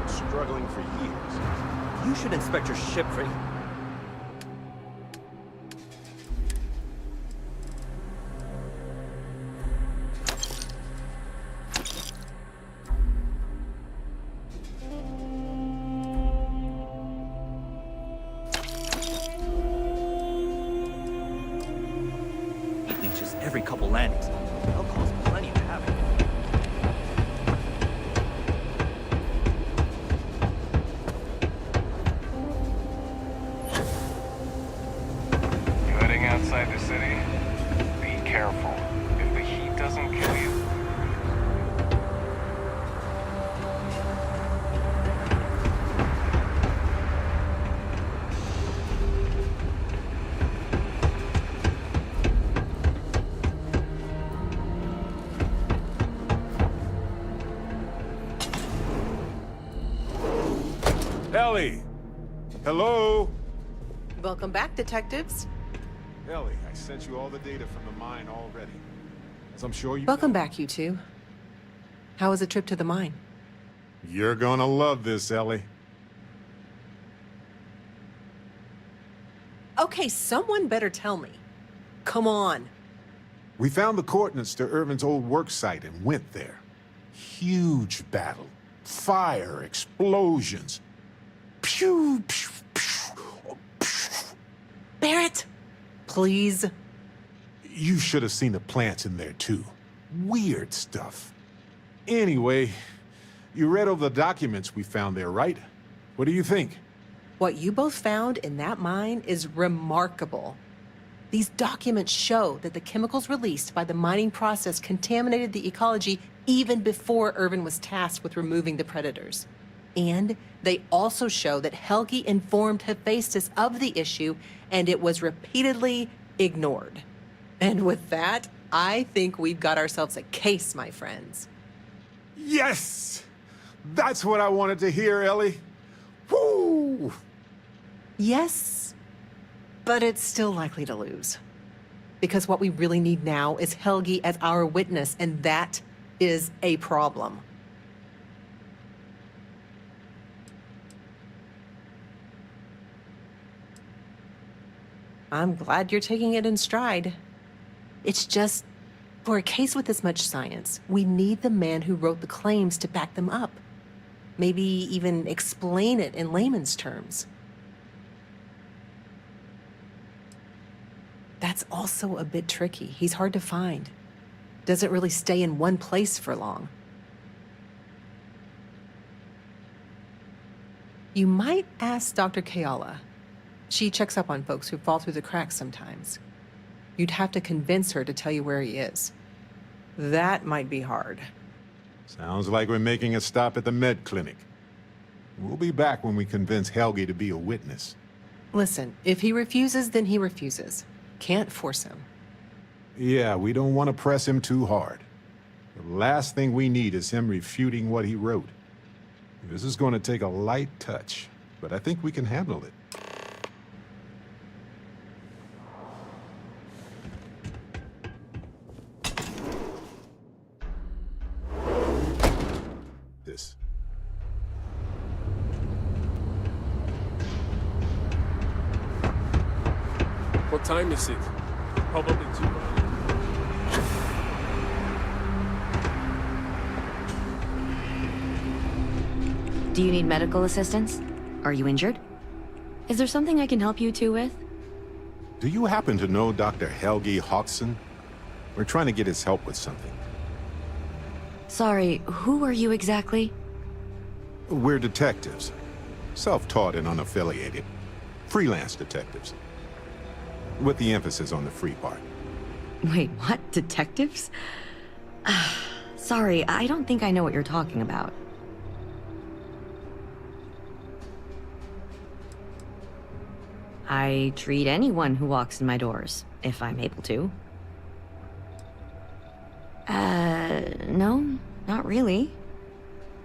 Struggling for years. You should inspect your ship for... Heat leeches every couple landings. They'll cause plenty of havoc. Outside the city, be careful. If the heat doesn't kill you. Ellie! Hello? Welcome back, detectives. Ellie, I sent you all the data from the mine already. As I'm sure you Welcome know. back, you two. How was the trip to the mine? You're gonna love this, Ellie. Okay, someone better tell me. Come on. We found the coordinates to Irvin's old work site and went there. Huge battle. Fire, explosions. Pew, pew, pew, pew. Barrett, please. You should have seen the plants in there, too. Weird stuff. Anyway, you read over the documents we found there, right? What do you think? What you both found in that mine is remarkable. These documents show that the chemicals released by the mining process contaminated the ecology even before Irvin was tasked with removing the predators. And they also show that Helgi informed Hephaestus of the issue, and it was repeatedly ignored. And with that, I think we've got ourselves a case, my friends. Yes! That's what I wanted to hear, Ellie. Woo! Yes, but it's still likely to lose. Because what we really need now is Helgi as our witness, and that is a problem. I'm glad you're taking it in stride. It's just, for a case with this much science, we need the man who wrote the claims to back them up. Maybe even explain it in layman's terms. That's also a bit tricky. He's hard to find. Doesn't really stay in one place for long. You might ask Dr. Kayala. She checks up on folks who fall through the cracks sometimes. You'd have to convince her to tell you where he is. That might be hard. Sounds like we're making a stop at the med clinic. We'll be back when we convince Helgi to be a witness. Listen, if he refuses, then he refuses. Can't force him. Yeah, we don't want to press him too hard. The last thing we need is him refuting what he wrote. This is going to take a light touch, but I think we can handle it. This. What time is it? Probably too early. Do you need medical assistance? Are you injured? Is there something I can help you two with? Do you happen to know Dr. Helgi Hodgson? We're trying to get his help with something. Sorry, who are you exactly? We're detectives. Self-taught and unaffiliated. Freelance detectives. With the emphasis on the free part. Wait, what? Detectives? Sorry, I don't think I know what you're talking about. I treat anyone who walks in my doors, if I'm able to. No, not really.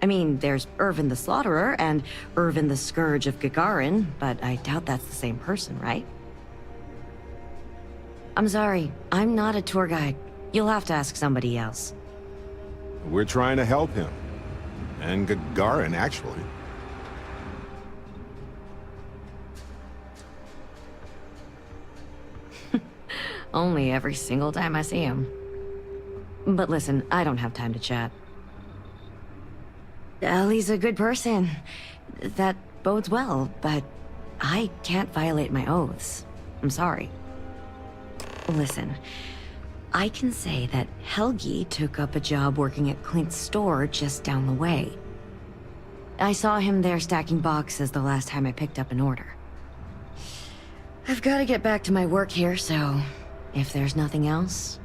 I mean, there's Irvin the Slaughterer and Irvin the Scourge of Gagarin, but I doubt that's the same person, right? I'm sorry, I'm not a tour guide. You'll have to ask somebody else. We're trying to help him. And Gagarin, actually. Only every single time I see him. But listen, I don't have time to chat. Ellie's a good person. That bodes well, but I can't violate my oaths. I'm sorry. Listen, I can say that Helgi took up a job working at Clint's store just down the way. I saw him there stacking boxes the last time I picked up an order. I've got to get back to my work here, so if there's nothing else...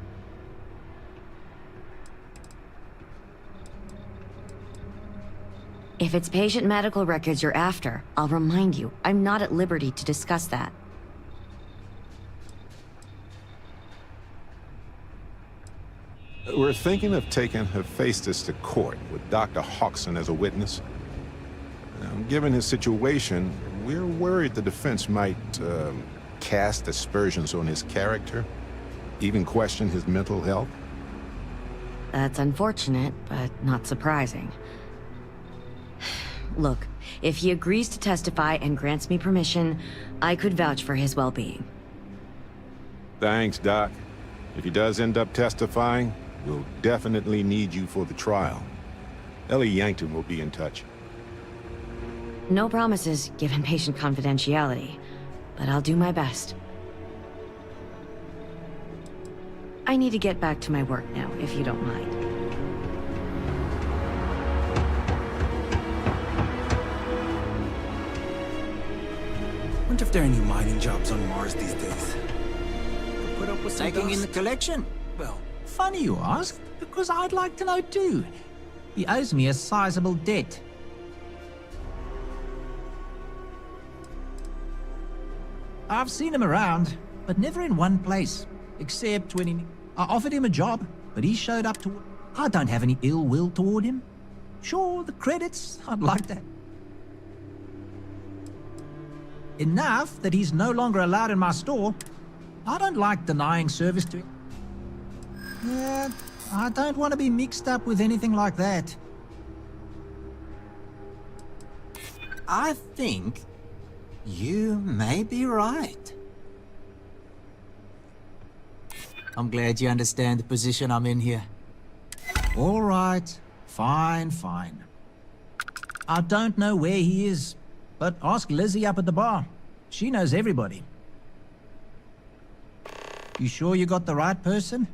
If it's patient medical records you're after, I'll remind you, I'm not at liberty to discuss that. We're thinking of taking Hephaestus to court with Dr. Hodgson as a witness. Given his situation, we're worried the defense might cast aspersions on his character, even question his mental health. That's unfortunate, but not surprising. Look, if he agrees to testify and grants me permission, I could vouch for his well-being. Thanks, Doc. If he does end up testifying, we'll definitely need you for the trial. Ellie Yankton will be in touch. No promises, given patient confidentiality, but I'll do my best. I need to get back to my work now, if you don't mind. Wonder if there are any mining jobs on Mars these days. Put up with some Taking in the dust. collection? Well, Funny you ask, because I'd like to know too. He owes me a sizable debt. I've seen him around, but never in one place. Except when I offered him a job, but he showed up to... I don't have any ill will toward him. Sure, the credits, I'd like that. Enough that he's no longer allowed in my store. I don't like denying service to him. Yeah, I don't want to be mixed up with anything like that. I think you may be right. I'm glad you understand the position I'm in here. All right. Fine, fine. I don't know where he is, but ask Lizzie up at the bar. She knows everybody. You sure you got the right person?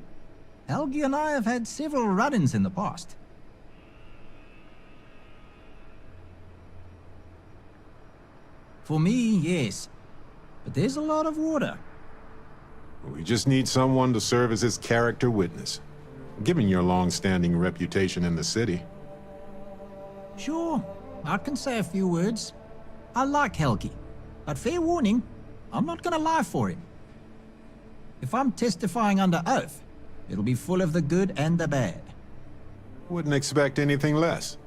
Helgi and I have had several run-ins in the past. For me, yes. But there's a lot of water. We just need someone to serve as his character witness, given your long-standing reputation in the city. Sure, I can say a few words. I like Helgi, but fair warning, I'm not gonna lie for him. If I'm testifying under oath, it'll be full of the good and the bad. Wouldn't expect anything less.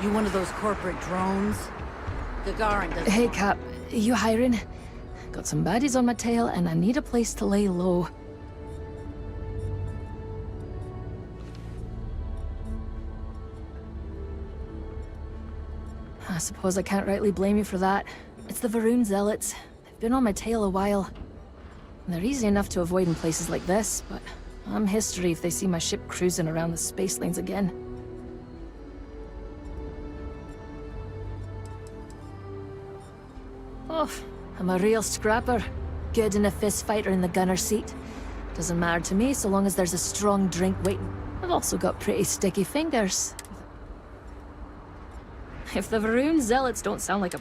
You one of those corporate drones? Gagarin doesn't. Hey, Cap. You hiring? Got some baddies on my tail, and I need a place to lay low. I suppose I can't rightly blame you for that. It's the Varun Zealots. They've been on my tail a while. And they're easy enough to avoid in places like this, but I'm history if they see my ship cruising around the space lanes again. Oh, I'm a real scrapper. Good in a fist fight or in the gunner seat. Doesn't matter to me so long as there's a strong drink waiting. I've also got pretty sticky fingers. If the Varun Zealots don't sound like a...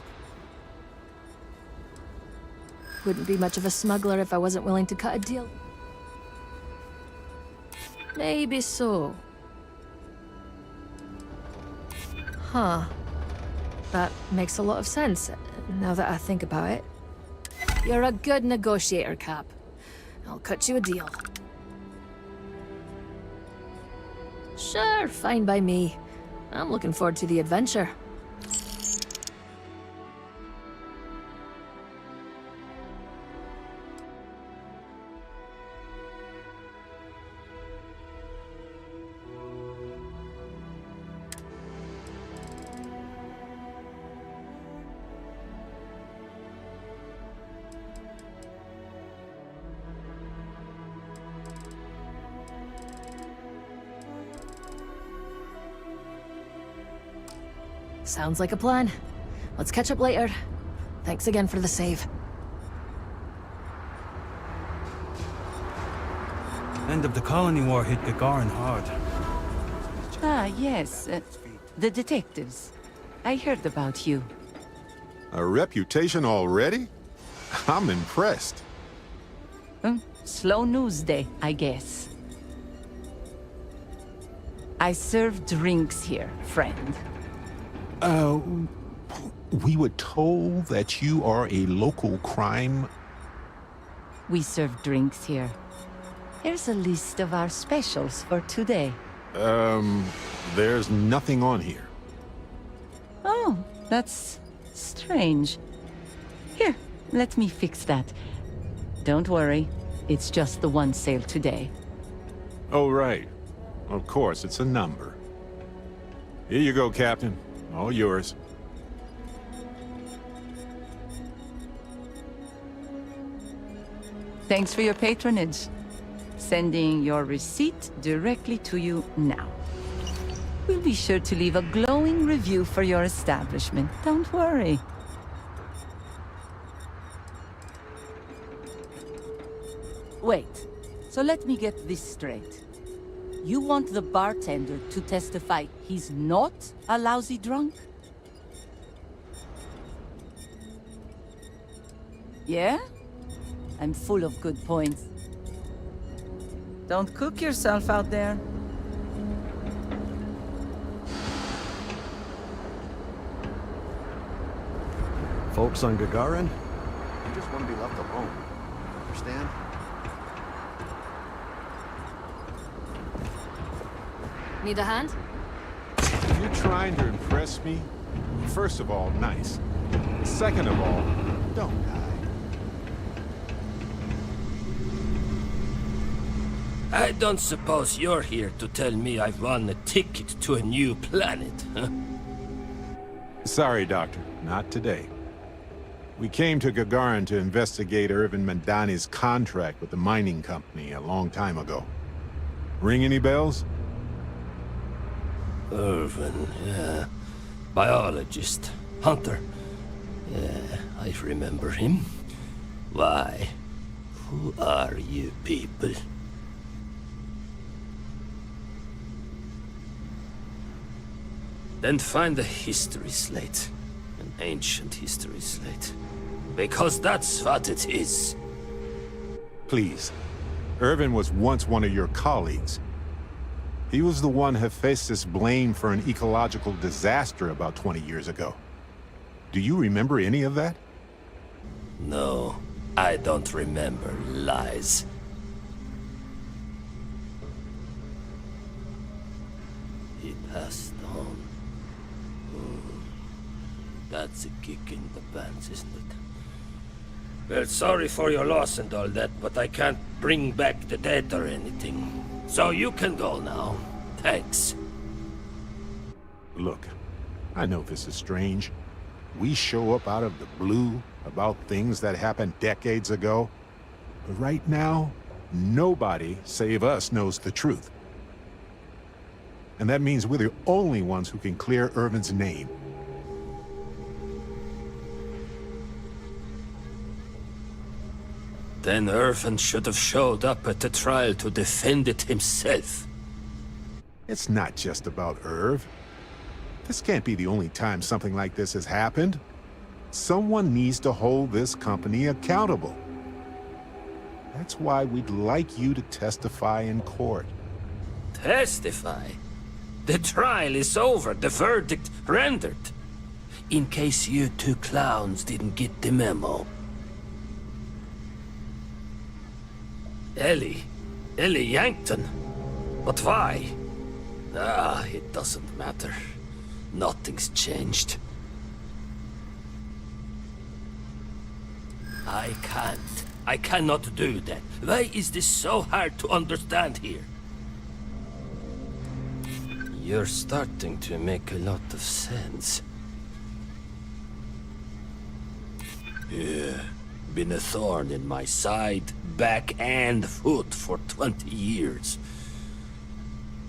Wouldn't be much of a smuggler if I wasn't willing to cut a deal. Maybe so. Huh. That makes a lot of sense, now that I think about it. You're a good negotiator, Cap. I'll cut you a deal. Sure, fine by me. I'm looking forward to the adventure. Sounds like a plan. Let's catch up later. Thanks again for the save. End of the colony war hit Gagarin hard. Ah, yes. The detectives. I heard about you. A reputation already? I'm impressed. Slow news day, I guess. I serve drinks here, friend. We were told that you are a local crime... We serve drinks here. Here's a list of our specials for today. There's nothing on here. Oh, that's strange. Here, let me fix that. Don't worry, it's just the one sale today. Oh, right. Of course, it's a number. Here you go, Captain. All yours. Thanks for your patronage. Sending your receipt directly to you now. We'll be sure to leave a glowing review for your establishment. Don't worry. Wait, so let me get this straight. You want the bartender to testify he's not a lousy drunk? Yeah? I'm full of good points. Don't cook yourself out there. Folks on Gagarin, you just want to be left alone. Understand? Need a hand? If you're trying to impress me, first of all, nice. Second of all, don't die. I don't suppose you're here to tell me I've won a ticket to a new planet, huh? Sorry, Doctor. Not today. We came to Gagarin to investigate Irvin Mandani's contract with the mining company a long time ago. Ring any bells? Irvin, yeah. Biologist. Hunter. Yeah, I remember him. Why? Who are you people? Then find a history slate. An ancient history slate. Because that's what it is. Please. Irvin was once one of your colleagues. He was the one Hephaestus blamed for an ecological disaster about 20 years ago. Do you remember any of that? No, I don't remember lies. He passed on. That's a kick in the pants, isn't it? Well, sorry for your loss and all that, but I can't bring back the dead or anything. So you can go now. Thanks. Look, I know this is strange. We show up out of the blue about things that happened decades ago. But right now, nobody save us knows the truth. And that means we're the only ones who can clear Irvin's name. Then Irvin should have showed up at the trial to defend it himself. It's not just about Irv. This can't be the only time something like this has happened. Someone needs to hold this company accountable. That's why we'd like you to testify in court. Testify? The trial is over, the verdict rendered. In case you two clowns didn't get the memo. Ellie Yankton. But why? Ah, it doesn't matter. Nothing's changed. I cannot do that. Why is this so hard to understand here? You're starting to make a lot of sense. Yeah, been a thorn in my side, back and foot for 20 years.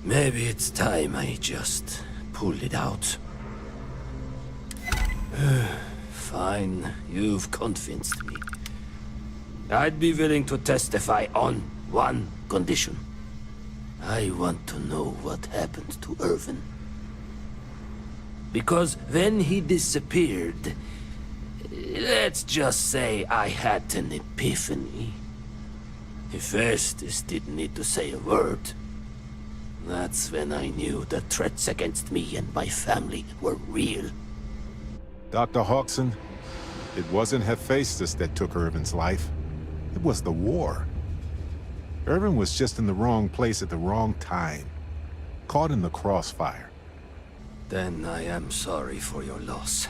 Maybe it's time I just pull it out. Fine, you've convinced me. I'd be willing to testify on one condition. I want to know what happened to Irvin. Because when he disappeared, let's just say I had an epiphany. Hephaestus didn't need to say a word. That's when I knew the threats against me and my family were real. Dr. Hawkson, it wasn't Hephaestus that took Irvin's life. It was the war. Irvin was just in the wrong place at the wrong time. Caught in the crossfire. Then I am sorry for your loss.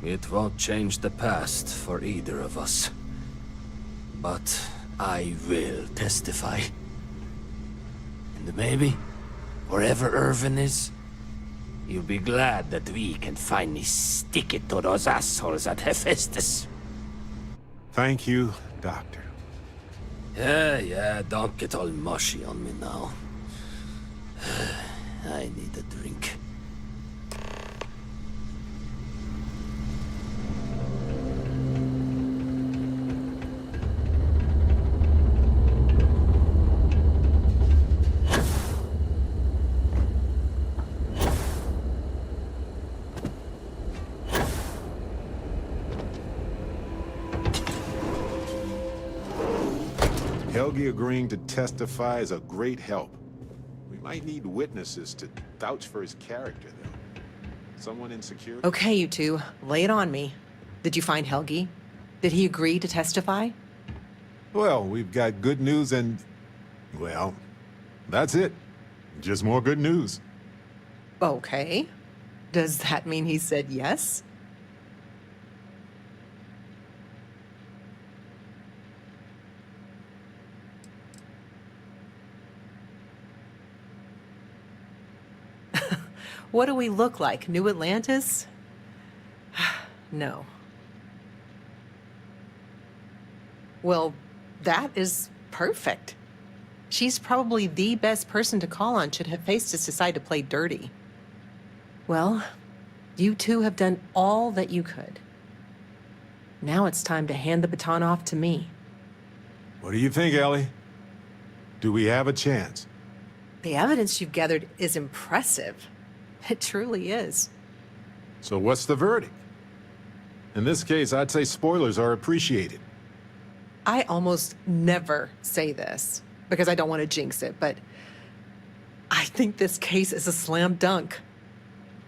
It won't change the past for either of us. But I will testify. And maybe, wherever Irvin is, you'll be glad that we can finally stick it to those assholes at Hephaestus. Thank you, Doctor. Yeah, don't get all mushy on me now. I need a drink. Helgi agreeing to testify is a great help. We might need witnesses to vouch for his character, though. Someone in security? Okay, you two, lay it on me. Did you find Helgi? Did he agree to testify? Well, we've got good news and... well, that's it. Just more good news. Okay. Does that mean he said yes? What do we look like? New Atlantis? No. Well, that is perfect. She's probably the best person to call on should Hephaestus decide to play dirty. Well, you two have done all that you could. Now it's time to hand the baton off to me. What do you think, Ellie? Do we have a chance? The evidence you've gathered is impressive. It truly is. So what's the verdict? In this case, I'd say spoilers are appreciated. I almost never say this because I don't want to jinx it, but I think this case is a slam dunk.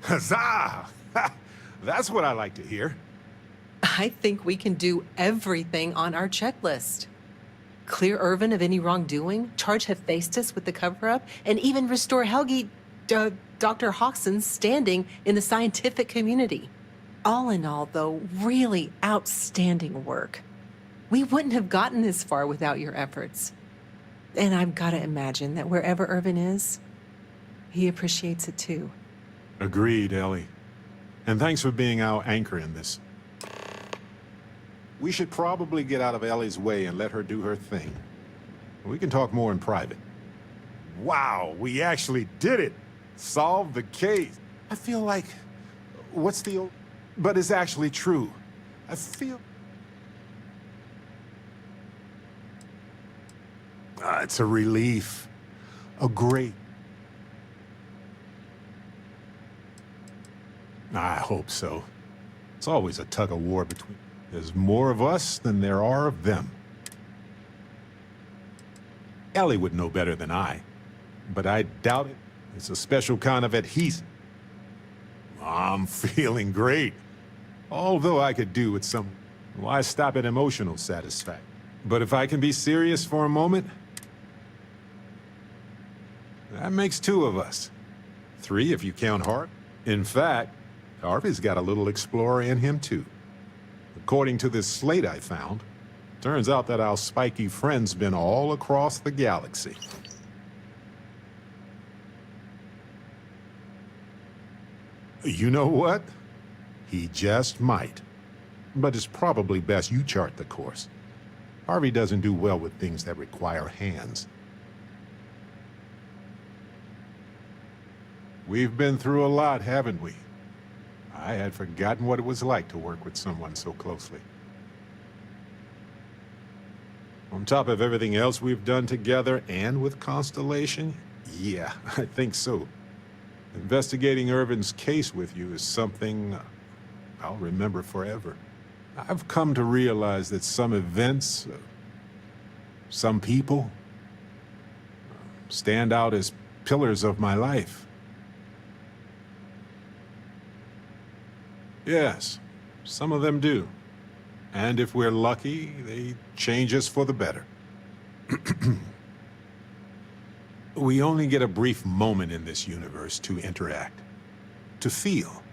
Huzzah! That's what I like to hear. I think we can do everything on our checklist. Clear Irvin of any wrongdoing, charge Hephaestus with the cover-up, and even restore Helgi, Dr. Hawkson's standing in the scientific community. All in all, though, really outstanding work. We wouldn't have gotten this far without your efforts. And I've got to imagine that wherever Irvin is, he appreciates it too. Agreed, Ellie. And thanks for being our anchor in this. We should probably get out of Ellie's way and let her do her thing. We can talk more in private. Wow, we actually did it! Solved the case. I feel like... What's the old... But it's actually true. I feel... It's a relief. A great... I hope so. It's always a tug-of-war between... There's more of us than there are of them. Ellie would know better than I, but I doubt it. It's a special kind of adhesive. I'm feeling great. Although I could do with some... Why stop at emotional satisfaction? But if I can be serious for a moment... That makes two of us. Three if you count Harvey. In fact, Harvey's got a little explorer in him too. According to this slate I found, turns out that our spiky friend's been all across the galaxy. You know what? He just might. But it's probably best you chart the course. Harvey doesn't do well with things that require hands. We've been through a lot, haven't we? I had forgotten what it was like to work with someone so closely. On top of everything else we've done together and with Constellation, yeah, I think so. Investigating Irvin's case with you is something I'll remember forever. I've come to realize that some events, some people, stand out as pillars of my life. Yes, some of them do. And if we're lucky, they change us for the better. We only get a brief moment in this universe to interact, to feel,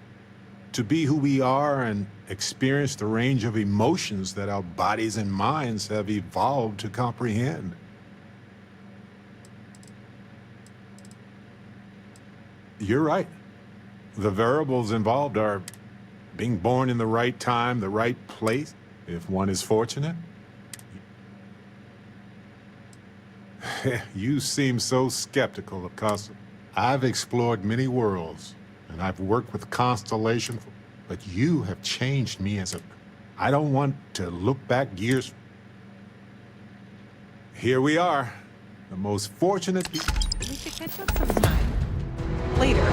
to be who we are and experience the range of emotions that our bodies and minds have evolved to comprehend. You're right. The variables involved are being born in the right time, the right place, if one is fortunate. You seem so skeptical of Constellation. I've explored many worlds, and I've worked with Constellation, but you have changed me as a... I don't want to look back years. Here we are, the most fortunate people. We should catch up sometime. Later.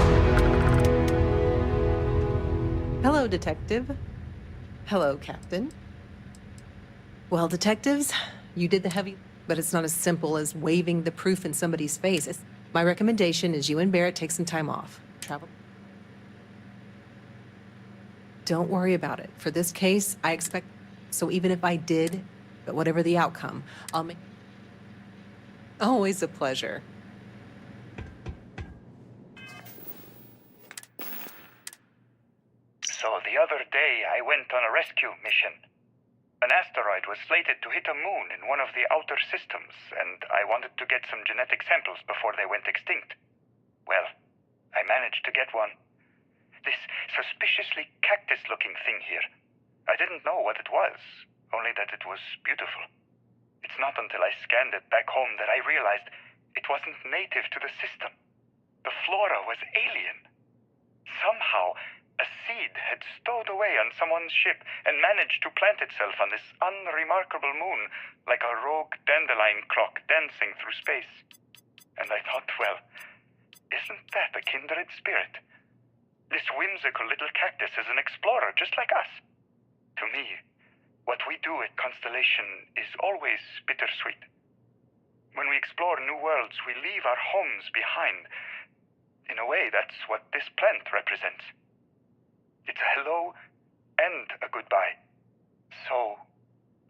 Hello, Detective. Hello, Captain. Well, detectives, you did the heavy, but it's not as simple as waving the proof in somebody's face. My recommendation is you and Barrett take some time off. Travel. Don't worry about it. For this case, I expect... So even if I did, but whatever the outcome, I'll make... Always a pleasure. So the other day, I went on a rescue mission. An asteroid was slated to hit a moon in one of the outer systems, and I wanted to get some genetic samples before they went extinct. Well, I managed to get one. this suspiciously cactus-looking thing here. I didn't know what it was, only that it was beautiful. It's not until I scanned it back home that I realized it wasn't native to the system. The flora was alien. Somehow, a seed had stowed away on someone's ship and managed to plant itself on this unremarkable moon like a rogue dandelion clock dancing through space. And I thought, well, isn't that a kindred spirit? This whimsical little cactus is an explorer just like us. To me, what we do at Constellation is always bittersweet. When we explore new worlds, we leave our homes behind. In a way, that's what this plant represents. It's a hello and a goodbye. So,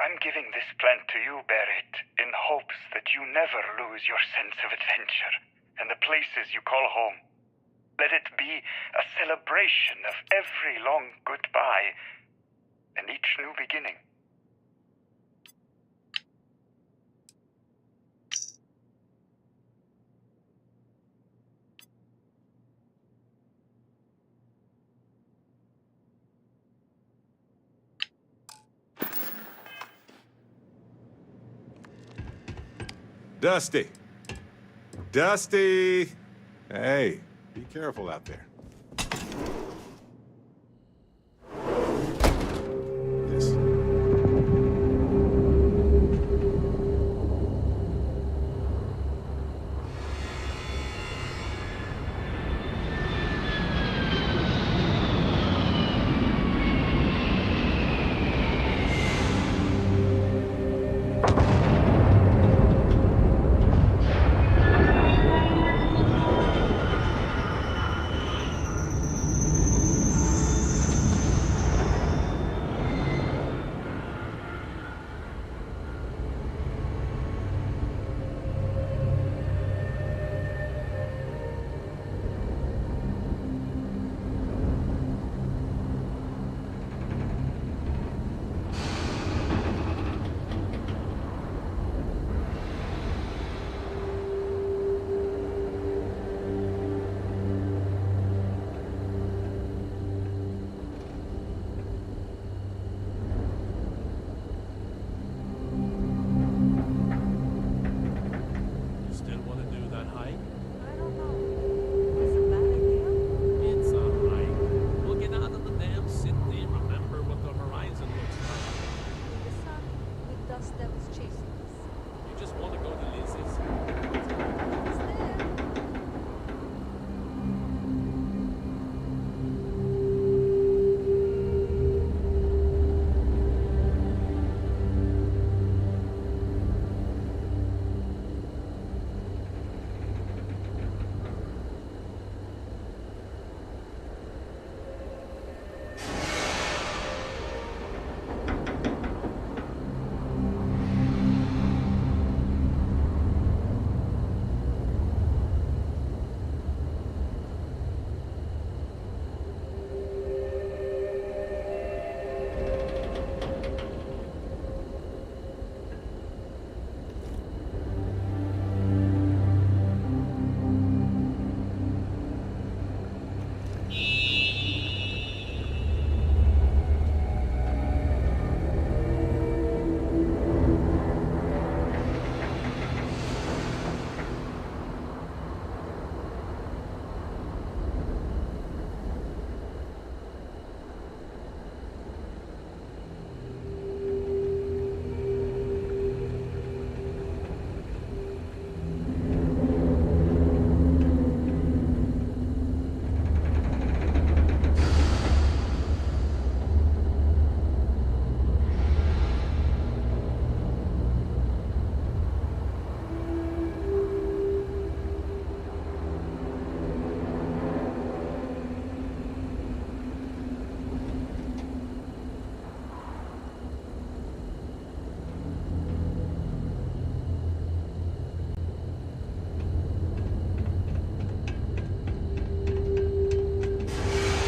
I'm giving this plant to you, Barrett, in hopes that you never lose your sense of adventure and the places you call home. Let it be a celebration of every long goodbye and each new beginning. Dusty! Dusty! Hey, be careful out there. Yes.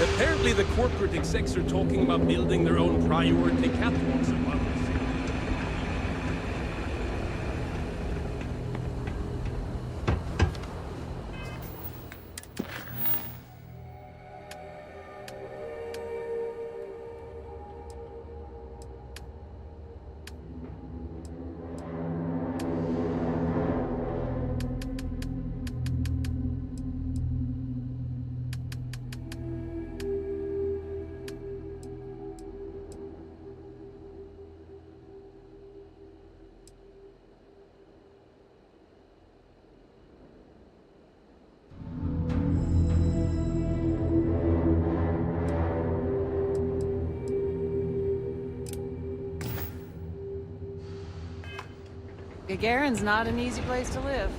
Apparently the corporate execs are talking about building their own priority catwalks above us. Gagarin's not an easy place to live.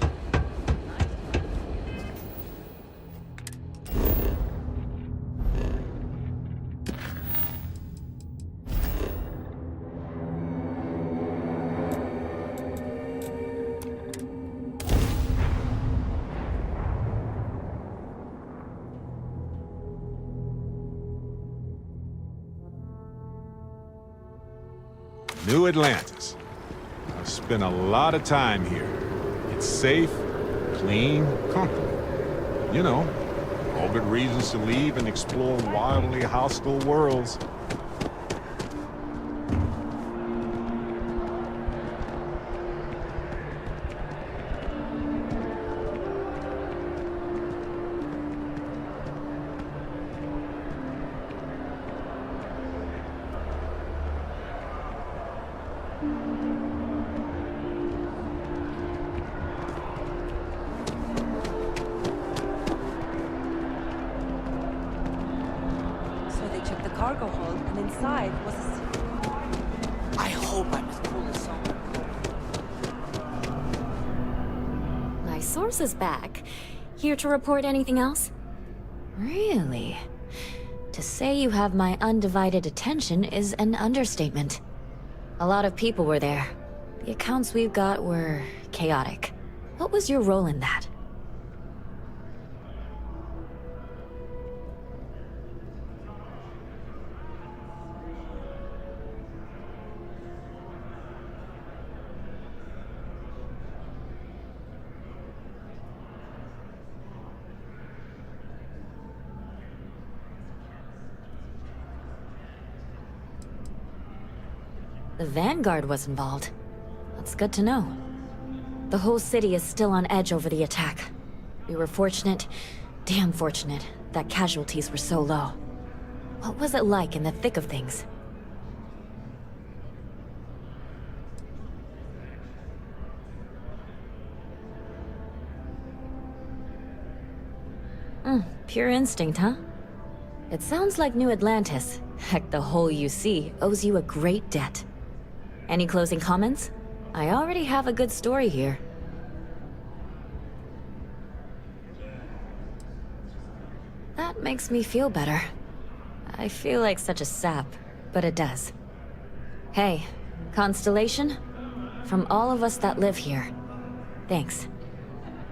New Atlantis. I've spent a lot of time here. It's safe, clean, comfortable. You know, all good reasons to leave and explore wildly hostile worlds. So they checked the cargo hold, and inside was a... I hope I'm as cool as someone. My source is back. Here to report anything else? Really? To say you have my undivided attention is an understatement. A lot of people were there. The accounts we've got were chaotic. What was your role in that? The Vanguard was involved. That's good to know. The whole city is still on edge over the attack. We were fortunate, damn fortunate, that casualties were so low. What was it like in the thick of things? Pure instinct, huh? It sounds like New Atlantis, heck the whole UC, owes you a great debt. Any closing comments? I already have a good story here. That makes me feel better. I feel like such a sap, but it does. Hey, Constellation? From all of us that live here, thanks.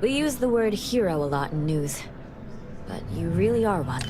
We use the word hero a lot in news, but you really are one.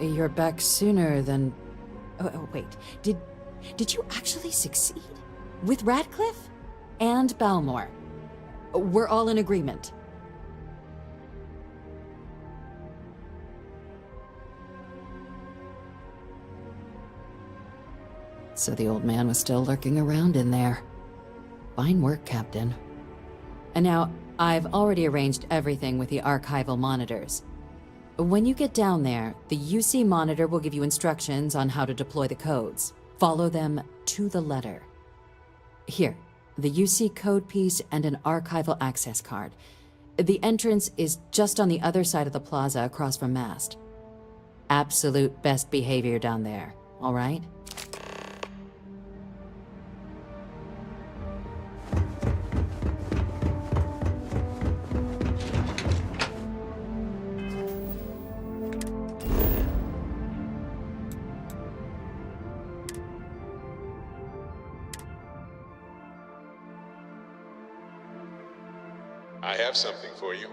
You're back sooner than... Oh, wait. Did you actually succeed? With Radcliffe? And Balmore? We're all in agreement. So the old man was still lurking around in there. Fine work, Captain. And now, I've already arranged everything with the archival monitors. When you get down there, the UC monitor will give you instructions on how to deploy the codes. Follow them to the letter. Here, the UC code piece and an archival access card. The entrance is just on the other side of the plaza across from Mast. Absolute best behavior down there, all right? I have something for you.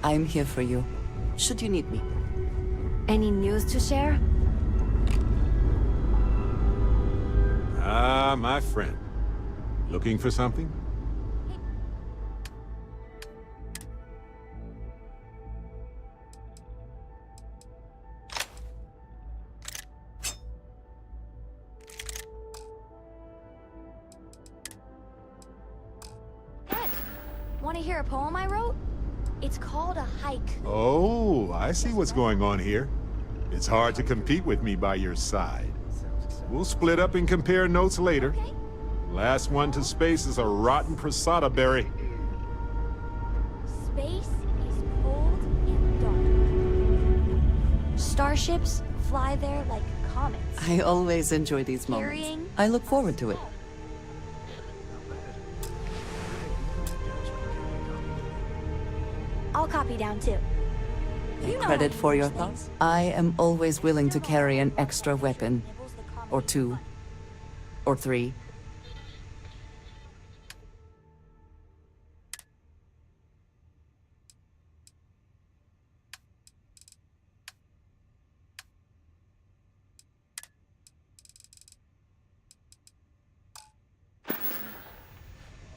I'm here for you, should you need me. Any news to share? Ah, my friend. Looking for something? Want to hear a poem I wrote? It's called a hike. Oh, I see what's going on here. It's hard to compete with me by your side. We'll split up and compare notes later. Okay. Last one to space is a rotten prasada berry. Space is cold and dark. Starships fly there like comets. I always enjoy these moments. Carrying I look forward to it. I'll copy down too. You know Credit how for to your use thoughts. things. I am always willing to carry an extra weapon. Or two. Or three.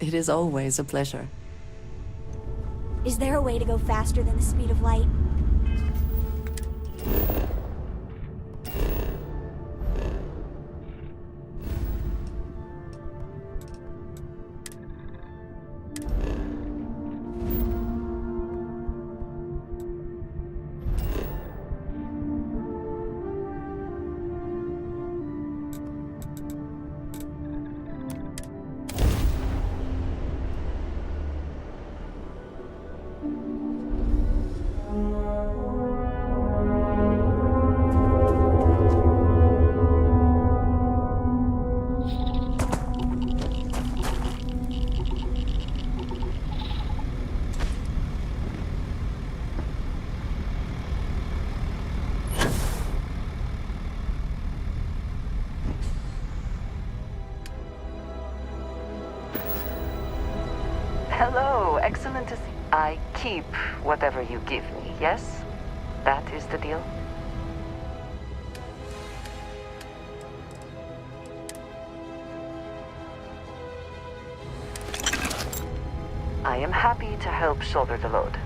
It is always a pleasure. Is there a way to go faster than the speed of light? Hello, excellent to see. I keep whatever you give me, yes? That is the deal? I am happy to help shoulder the load.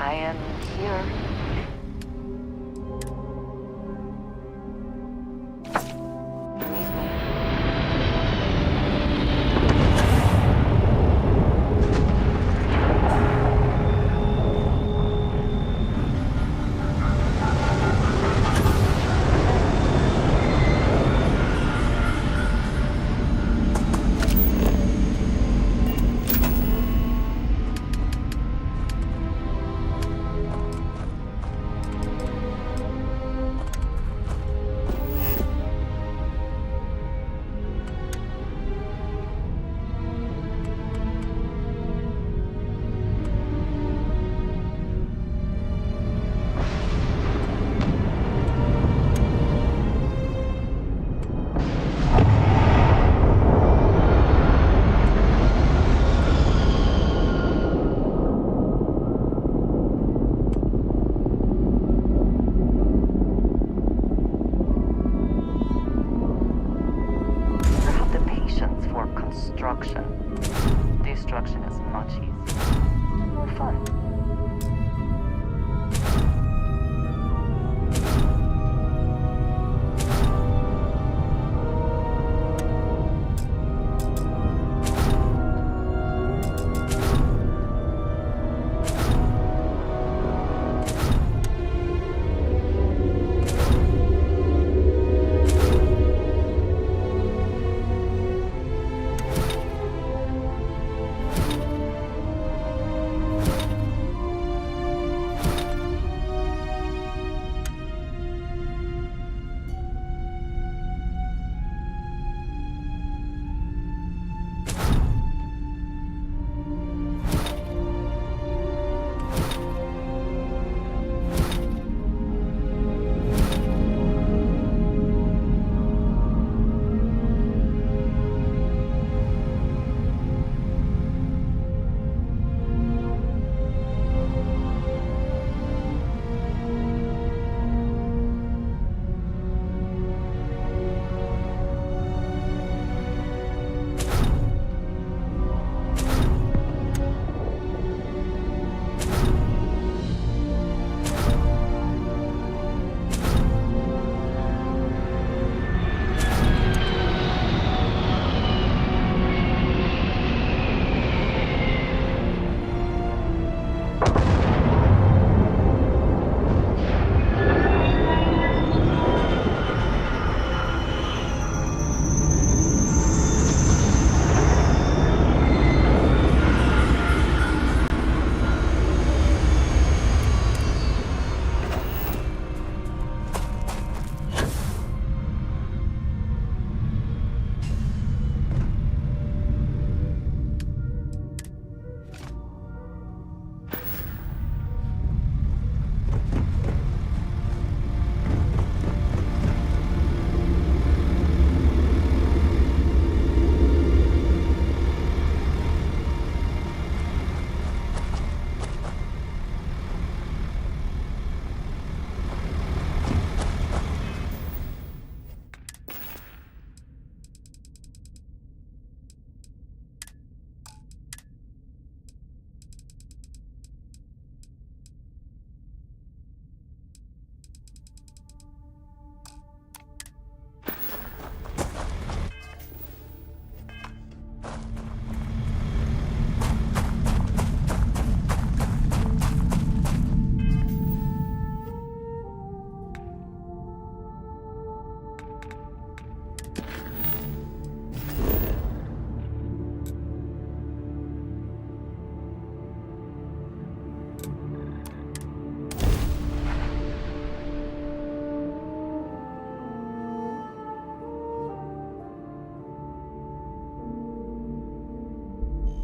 I am here. Destruction is much easier. More fun.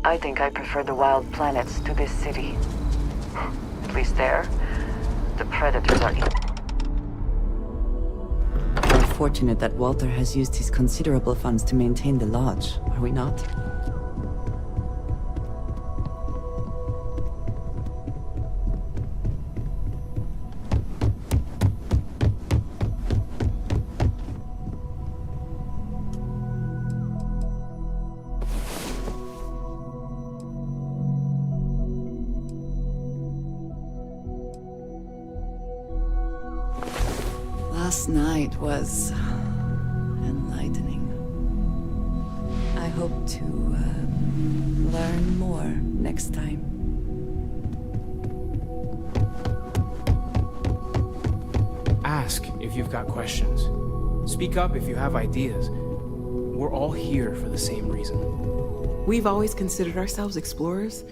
I think I prefer the wild planets to this city. At least there, the predators are... We're fortunate that Walter has used his considerable funds to maintain the lodge, are we not? Last night was enlightening. I hope to learn more next time. Ask if you've got questions. Speak up if you have ideas. We're all here for the same reason. We've always considered ourselves explorers.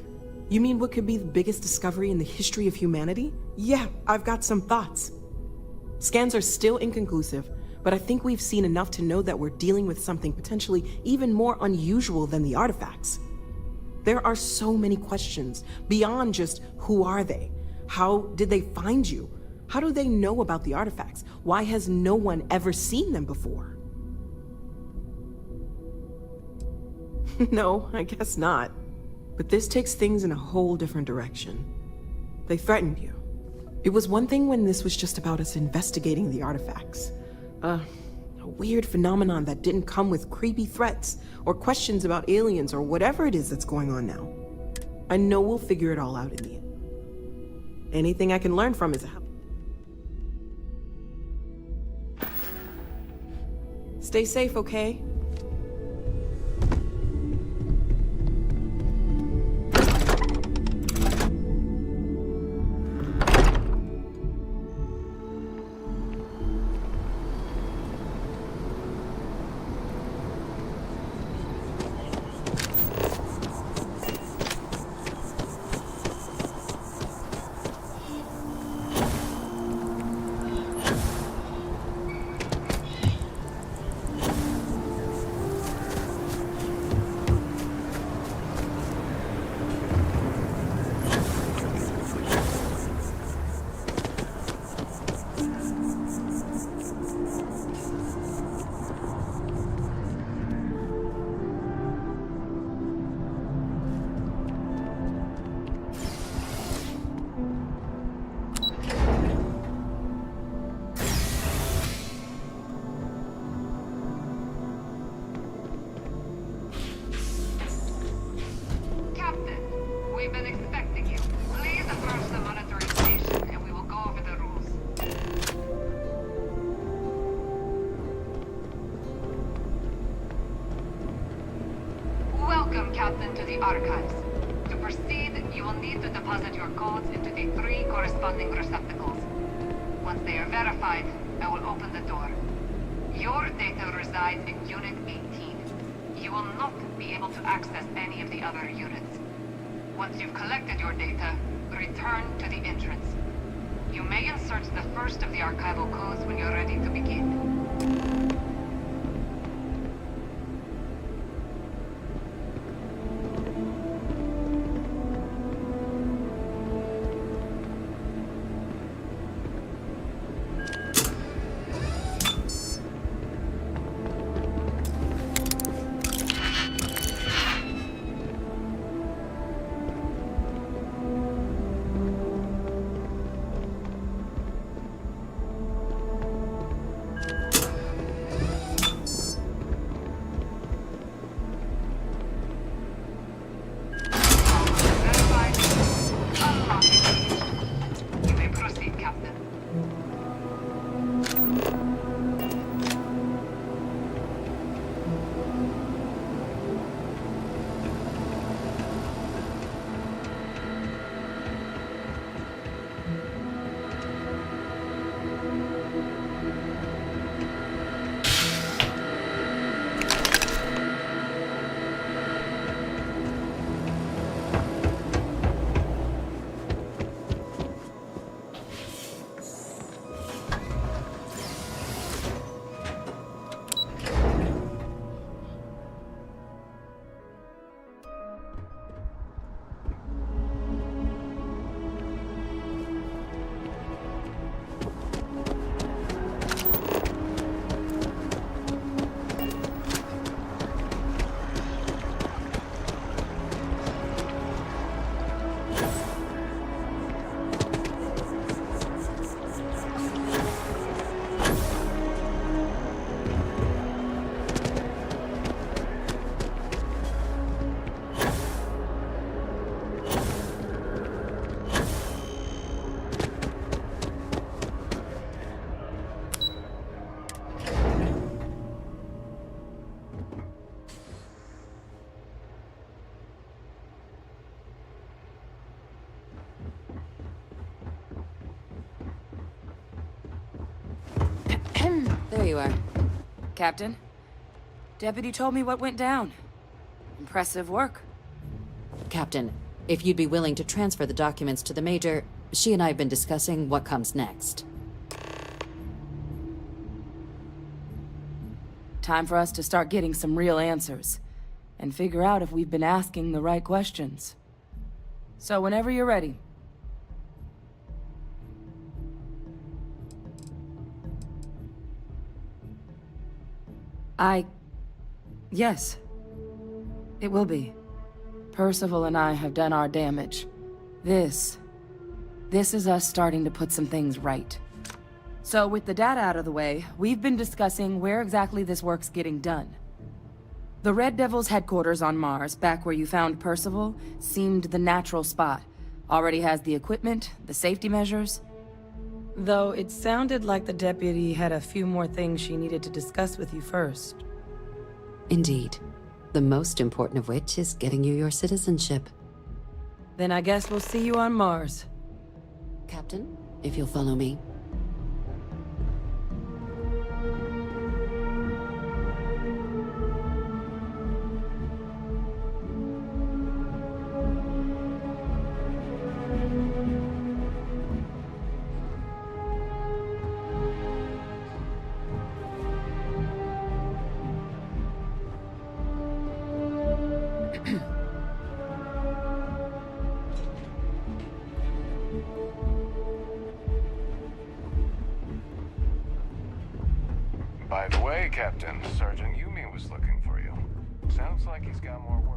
You mean what could be the biggest discovery in the history of humanity? Yeah, I've got some thoughts. Scans are still inconclusive, but I think we've seen enough to know that we're dealing with something potentially even more unusual than the artifacts. There are so many questions beyond just who are they? How did they find you? How do they know about the artifacts? Why has no one ever seen them before? No, I guess not. But this takes things in a whole different direction. They threatened you. It was one thing when this was just about us investigating the artifacts. A weird phenomenon that didn't come with creepy threats or questions about aliens or whatever it is that's going on now. I know we'll figure it all out in the end. Anything I can learn from is a help. Stay safe, okay? We've been expecting you. Please approach the monitoring station and we will go over the rules. Welcome, Captain, to the Archives. To proceed, you will need to deposit your codes into the 3 corresponding receptacles. Once they are verified, I will open the door. Your data resides in Unit 18. You will not be able to access any of the other units. Once you've collected your data, return to the entrance. You may insert the first of the archival codes when you're ready to begin. Captain. Deputy told me what went down. Impressive work. Captain, if you'd be willing to transfer the documents to the Major, she and I have been discussing what comes next. Time for us to start getting some real answers, and figure out if we've been asking the right questions. So whenever you're ready. Yes. It will be. Percival and I have done our damage. This is us starting to put some things right. So with the data out of the way, we've been discussing where exactly this work's getting done. The Red Devil's headquarters on Mars, back where you found Percival, seemed the natural spot. Already has the equipment, the safety measures. Though it sounded like the deputy had a few more things she needed to discuss with you first. Indeed. The most important of which is getting you your citizenship. Then I guess we'll see you on Mars. Captain, if you'll follow me. By the way, Captain, Sergeant Yumi was looking for you. Sounds like he's got more work.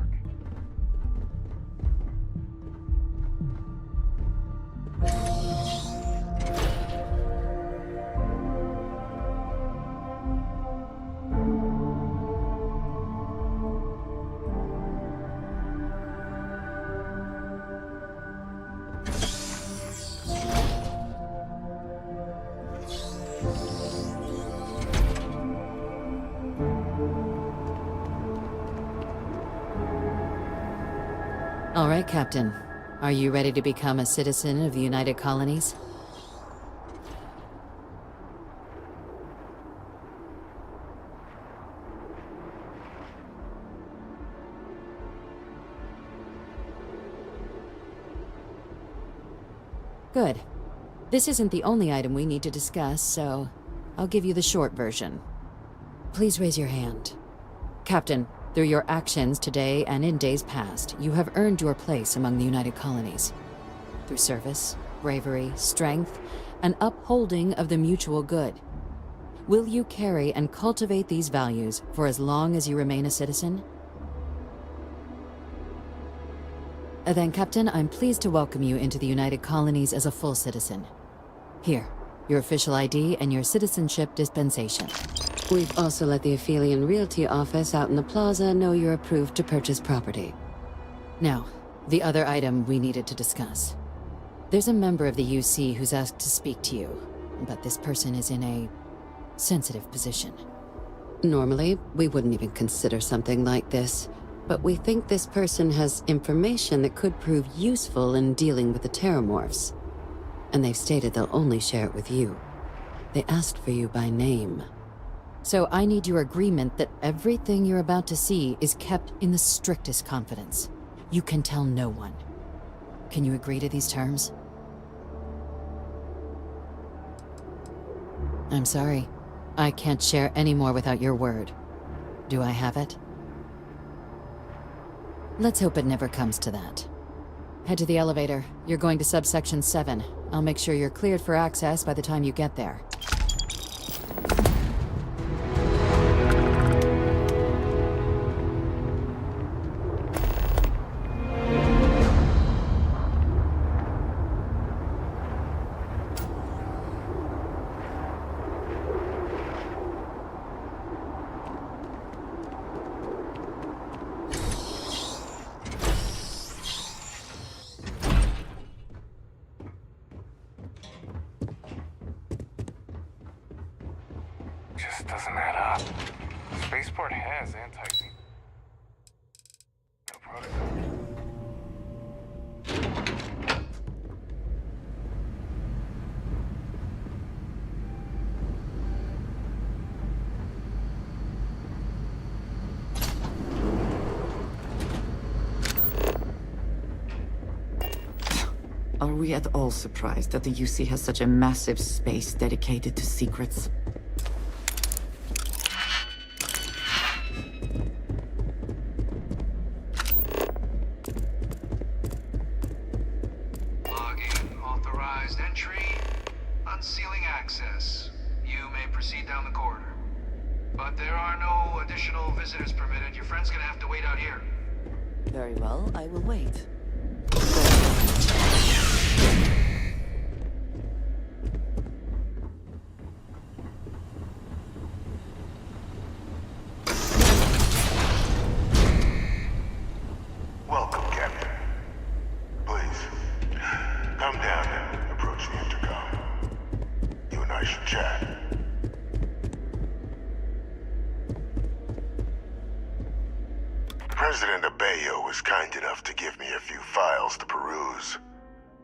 All right, Captain. Are you ready to become a citizen of the United Colonies? Good. This isn't the only item we need to discuss, so I'll give you the short version. Please raise your hand. Captain, through your actions today and in days past, you have earned your place among the United Colonies. Through service, bravery, strength, and upholding of the mutual good. Will you carry and cultivate these values for as long as you remain a citizen? Then, Captain, I'm pleased to welcome you into the United Colonies as a full citizen. Here, your official ID and your citizenship dispensation. We've also let the Aphelion Realty office out in the plaza know you're approved to purchase property. Now, the other item we needed to discuss. There's a member of the UC who's asked to speak to you, but this person is in a sensitive position. Normally, we wouldn't even consider something like this, but we think this person has information that could prove useful in dealing with the Terramorphs. And they've stated they'll only share it with you. They asked for you by name. So I need your agreement that everything you're about to see is kept in the strictest confidence. You can tell no one. Can you agree to these terms? I'm sorry. I can't share any more without your word. Do I have it? Let's hope it never comes to that. Head to the elevator. You're going to subsection 7. I'll make sure you're cleared for access by the time you get there. Just doesn't add up. The spaceport has anti-Z. No protocol. Are we at all surprised that the UC has such a massive space dedicated to secrets? Logging authorized entry. Unsealing access. You may proceed down the corridor. But there are no additional visitors permitted. Your friend's gonna have to wait out here. Very well, I will wait. Welcome, Captain. Please, come down and approach the intercom. You and I should chat. President Abeyo was kind enough to give me a few files to peruse.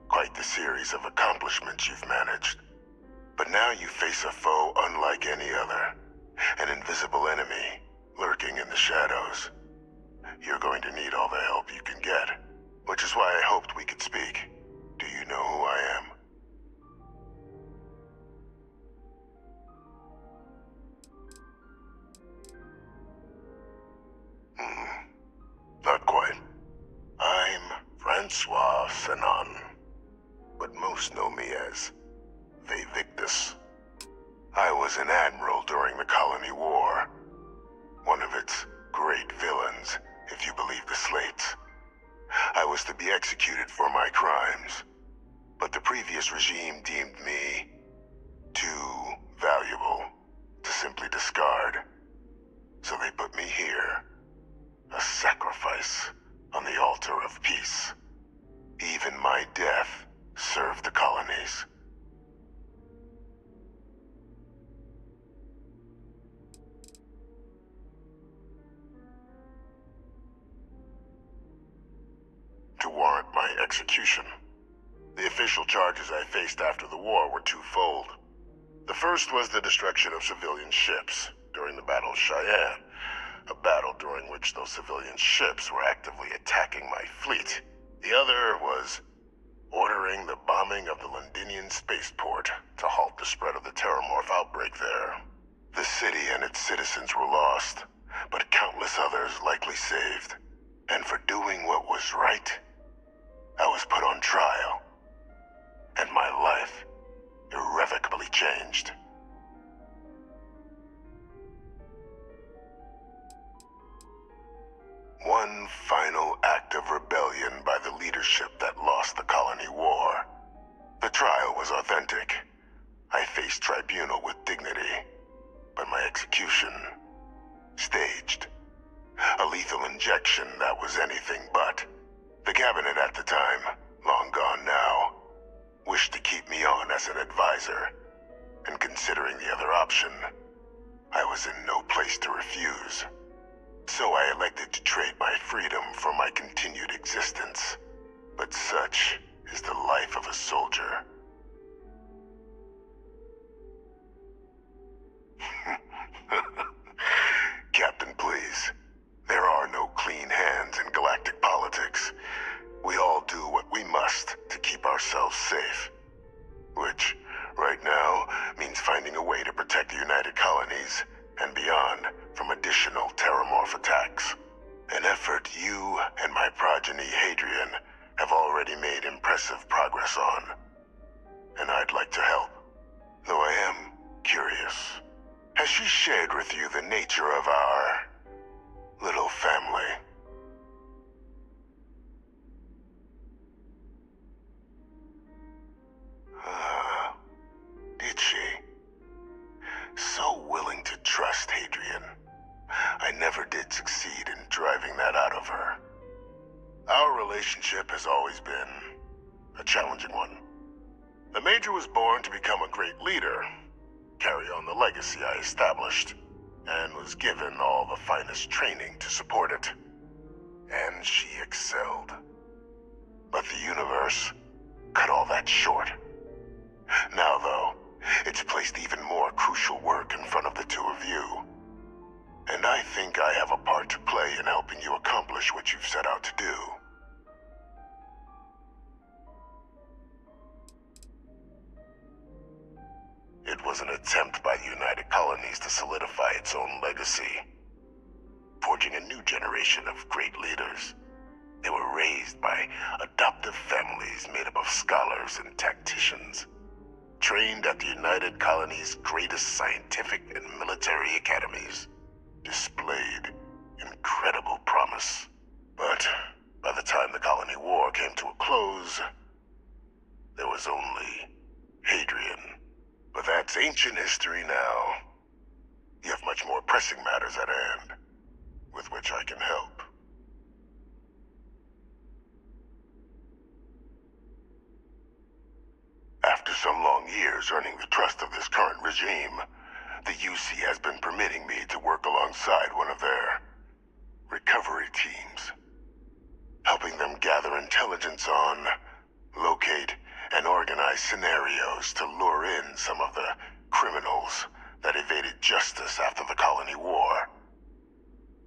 Quite the series of accomplishments you've managed. But now you face a foe unlike any other. An invisible enemy, lurking in the shadows. You're going to need all the help you can get, which is why I hoped we could speak. Do you know who I am? Not quite. I'm Francois Sanon, but most know me as Victus. I was an admiral during the Colony War. One of its great villains, if you believe the slates. I was to be executed for my crimes, but the previous regime deemed me too valuable to simply discard. So they put me here, a sacrifice on the altar of peace. Even my death served the colonies. To warrant my execution. The official charges I faced after the war were twofold. The first was the destruction of civilian ships during the Battle of Cheyenne, a battle during which those civilian ships were actively attacking my fleet. The other was ordering the bombing of the Londinian spaceport to halt the spread of the Terramorph outbreak there. The city and its citizens were lost, but countless others likely saved. And for doing what was right, I was put on trial, and my life irrevocably changed. One final act of rebellion by the leadership that lost the Colony War. The trial was authentic. I faced tribunal with dignity, but my execution, staged. A lethal injection that was anything but. The cabinet at the time, long gone now, wished to keep me on as an advisor, and considering the other option, I was in no place to refuse. So I elected to trade my freedom for my continued existence. But such is the life of a soldier. Captain, please. There are no clean hands in galactic politics. We all do what we must to keep ourselves safe. Which, right now, means finding a way to protect the United Colonies and beyond from additional Terramorph attacks. An effort you and my progeny Hadrian have already made impressive progress on. And I'd like to help. Though I am curious. Has she shared with you the nature of our little family? Did she? So willing to trust Hadrian. I never did succeed in driving that out of her. Our relationship has always been a challenging one. The Major was born to become a great leader, carry on the legacy I established, and was given all the finest training to support it. And she excelled. But the universe cut all that short. Now, though, it's placed even more crucial work in front of the two of you. And I think I have a part to play in helping you accomplish what you've set out to do. was an attempt by the United Colonies to solidify its own legacy, forging a new generation of great leaders. They were raised by adoptive families made up of scholars and tacticians, trained at the United Colonies' greatest scientific and military academies, displayed incredible promise. But by the time the Colony War came to a close, there was only Hadrian. But that's ancient history now. You have much more pressing matters at hand, with which I can help. After some long years earning the trust of this current regime, the UC has been permitting me to work alongside one of their recovery teams, helping them gather intelligence on, locate, and organize scenarios to lure in some of the criminals that evaded justice after the Colony War.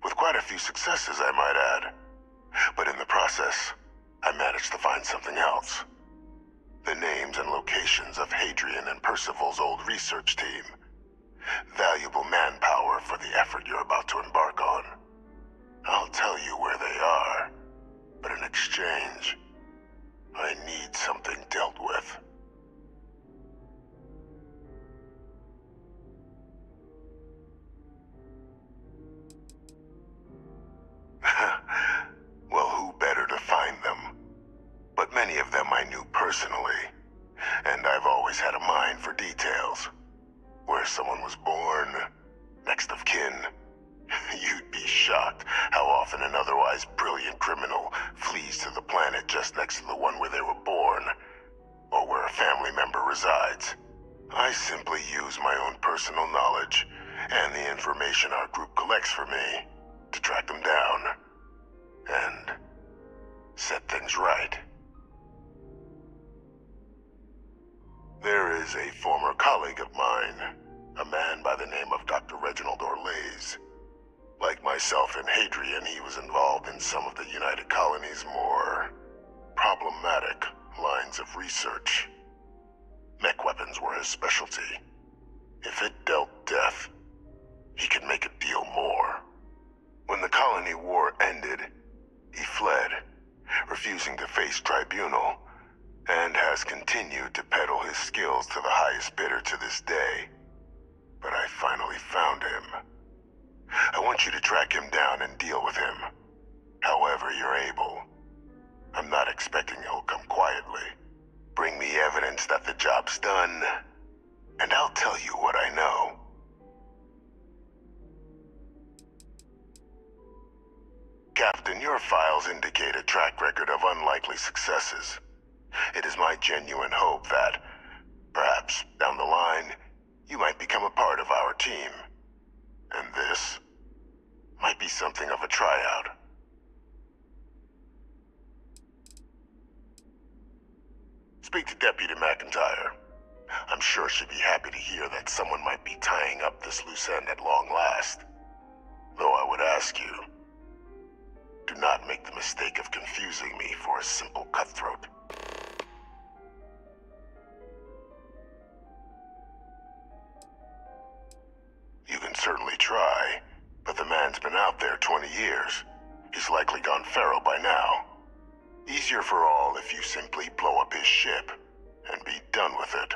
With quite a few successes, I might add. But in the process, I managed to find something else. The names and locations of Hadrian and Percival's old research team. Valuable manpower for the effort you're about to embark on. I'll tell you where they are, but in exchange, I need something dealt with. Well, who better to find them? But many of them I knew personally, and I've always had a mind for details. Where someone was born, next of kin. You'd be shocked how often an otherwise brilliant criminal flees to the planet just next to the one where they were born, or where a family member resides. I simply use my own personal knowledge and the information our group collects for me to track them down and set things right. There is a former colleague of mine, a man by the name of Dr. Reginald Orlaise. Like myself and Hadrian, he was involved in some of the United Colonies' more problematic lines of research. Mech weapons were his specialty. If it dealt death, he could make a deal more. When the Colony War ended, he fled, refusing to face tribunal, and has continued to peddle his skills to the highest bidder to this day. But I finally found him. I want you to track him down and deal with him, however you're able. I'm not expecting he'll come quietly. Bring me evidence that the job's done, and I'll tell you what I know. Captain, your files indicate a track record of unlikely successes. It is my genuine hope that, perhaps down the line, you might become a part of our team. And this might be something of a tryout. Speak to Deputy McIntyre. I'm sure she'd be happy to hear that someone might be tying up this loose end at long last. Though I would ask you, do not make the mistake of confusing me for a simple cutthroat. You can certainly try, but the man's been out there 20 years. He's likely gone feral by now. Easier for all if you simply blow up his ship and be done with it.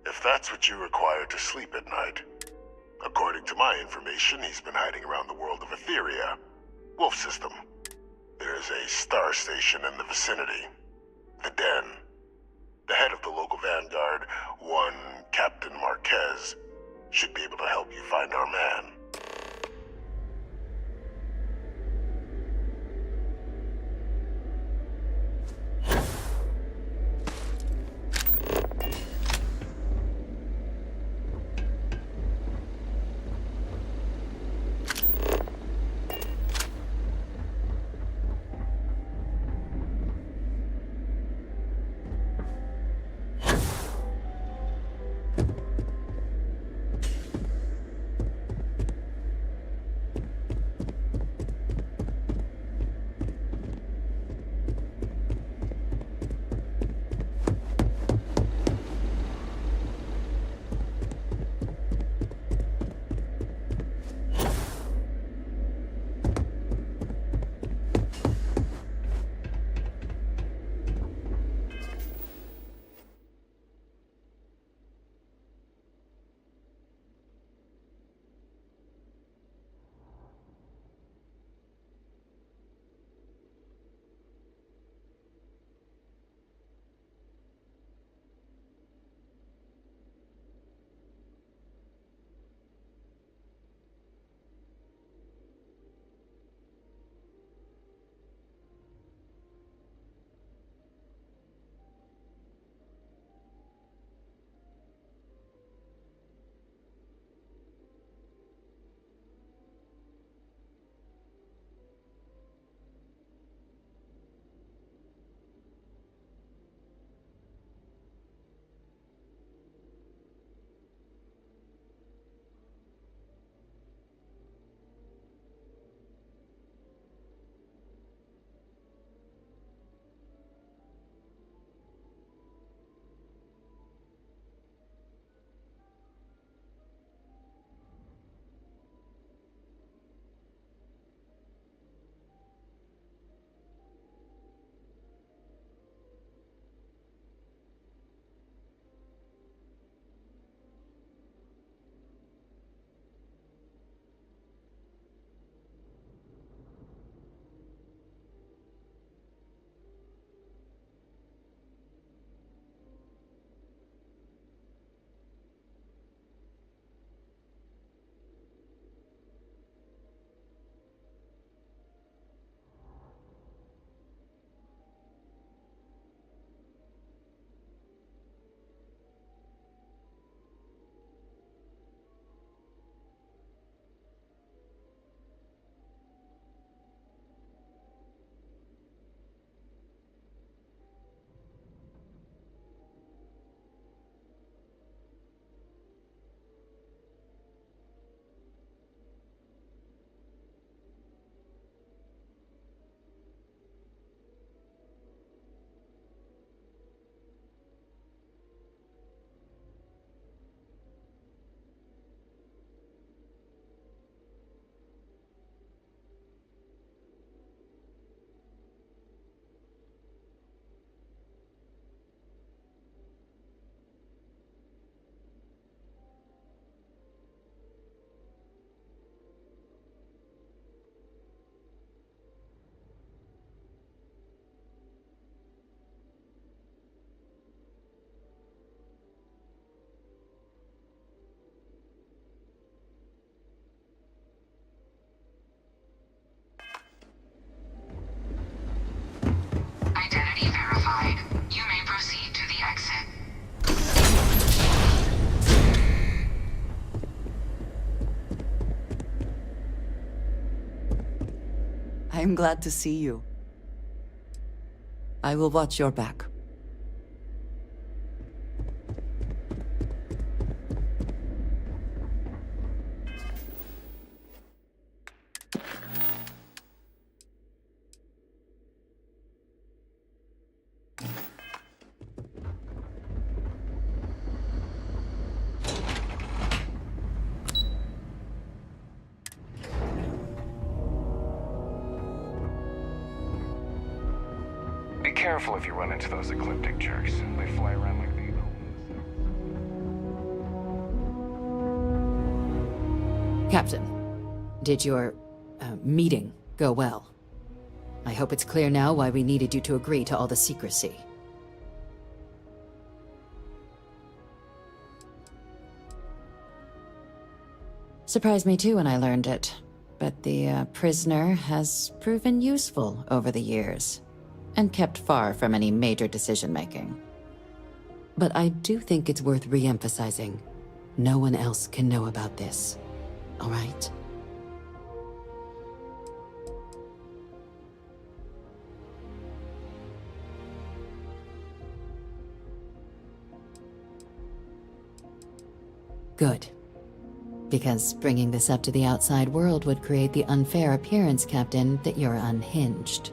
If that's what you require to sleep at night. According to my information, he's been hiding around the world of Etheria. Wolf system. There's a star station in the vicinity. The Den. The head of the local vanguard, one Captain Marquez, should be able to help you find our man. I am glad to see you. I will watch your back. Be careful if you run into those ecliptic jerks. They fly around like they own. Captain, did your meeting go well? I hope it's clear now why we needed you to agree to all the secrecy. Surprised me too when I learned it, but the prisoner has proven useful over the years, and kept far from any major decision-making. But I do think it's worth re-emphasizing. No one else can know about this, all right? Good. Because bringing this up to the outside world would create the unfair appearance, Captain, that you're unhinged.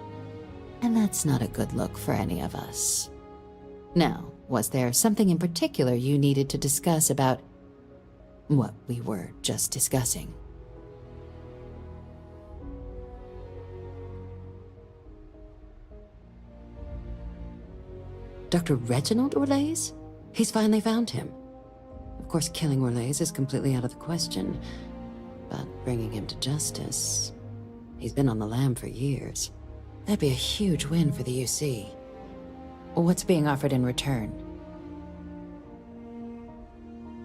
And that's not a good look for any of us. Now, was there something in particular you needed to discuss about what we were just discussing? Dr. Reginald Orlaise? He's finally found him. Of course, killing Orlaise is completely out of the question, but bringing him to justice... He's been on the lam for years. That'd be a huge win for the UC. What's being offered in return?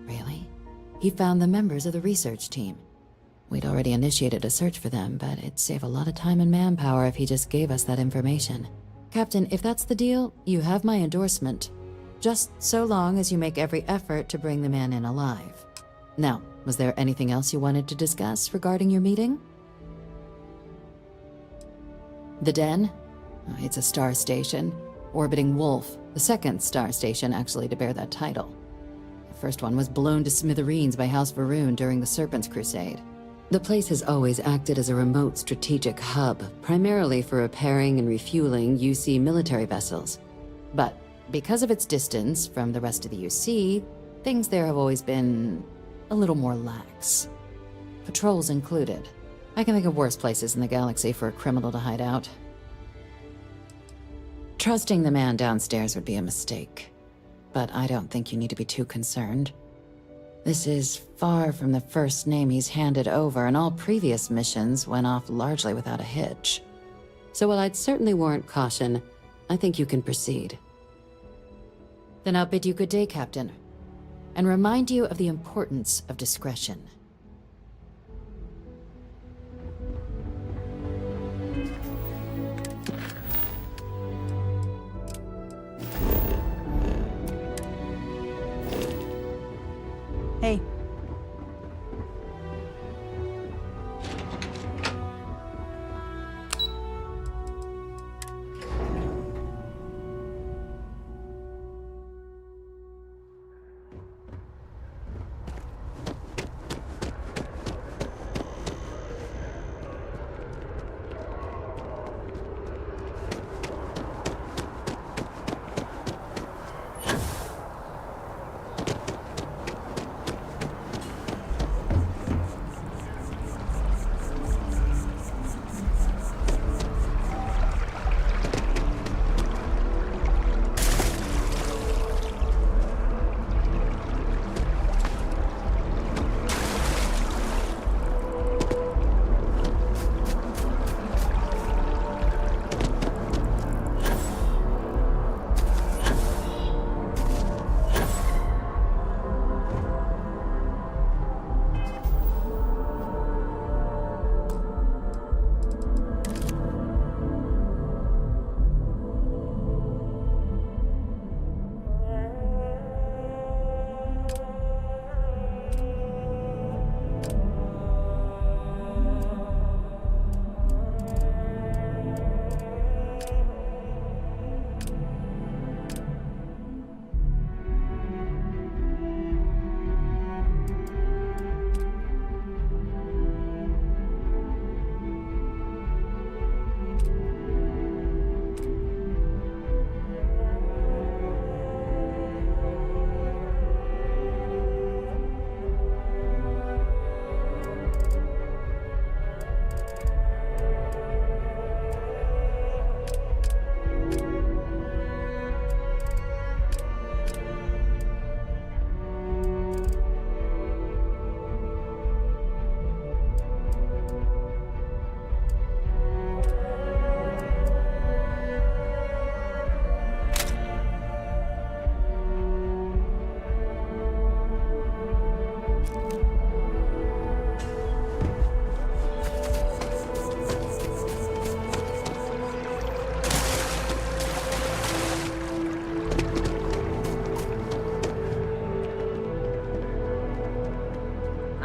Really? He found the members of the research team. We'd already initiated a search for them, but it'd save a lot of time and manpower if he just gave us that information. Captain, if that's the deal, you have my endorsement. Just so long as you make every effort to bring the man in alive. Now, was there anything else you wanted to discuss regarding your meeting? The Den? It's a star station. Orbiting Wolf, the second star station actually to bear that title. The first one was blown to smithereens by House Varun during the Serpent's Crusade. The place has always acted as a remote strategic hub, primarily for repairing and refueling UC military vessels. But because of its distance from the rest of the UC, things there have always been a little more lax. Patrols included. I can think of worse places in the galaxy for a criminal to hide out. Trusting the man downstairs would be a mistake, but I don't think you need to be too concerned. This is far from the first name he's handed over, and all previous missions went off largely without a hitch. So while I'd certainly warrant caution, I think you can proceed. Then I'll bid you good day, Captain, and remind you of the importance of discretion. Hey.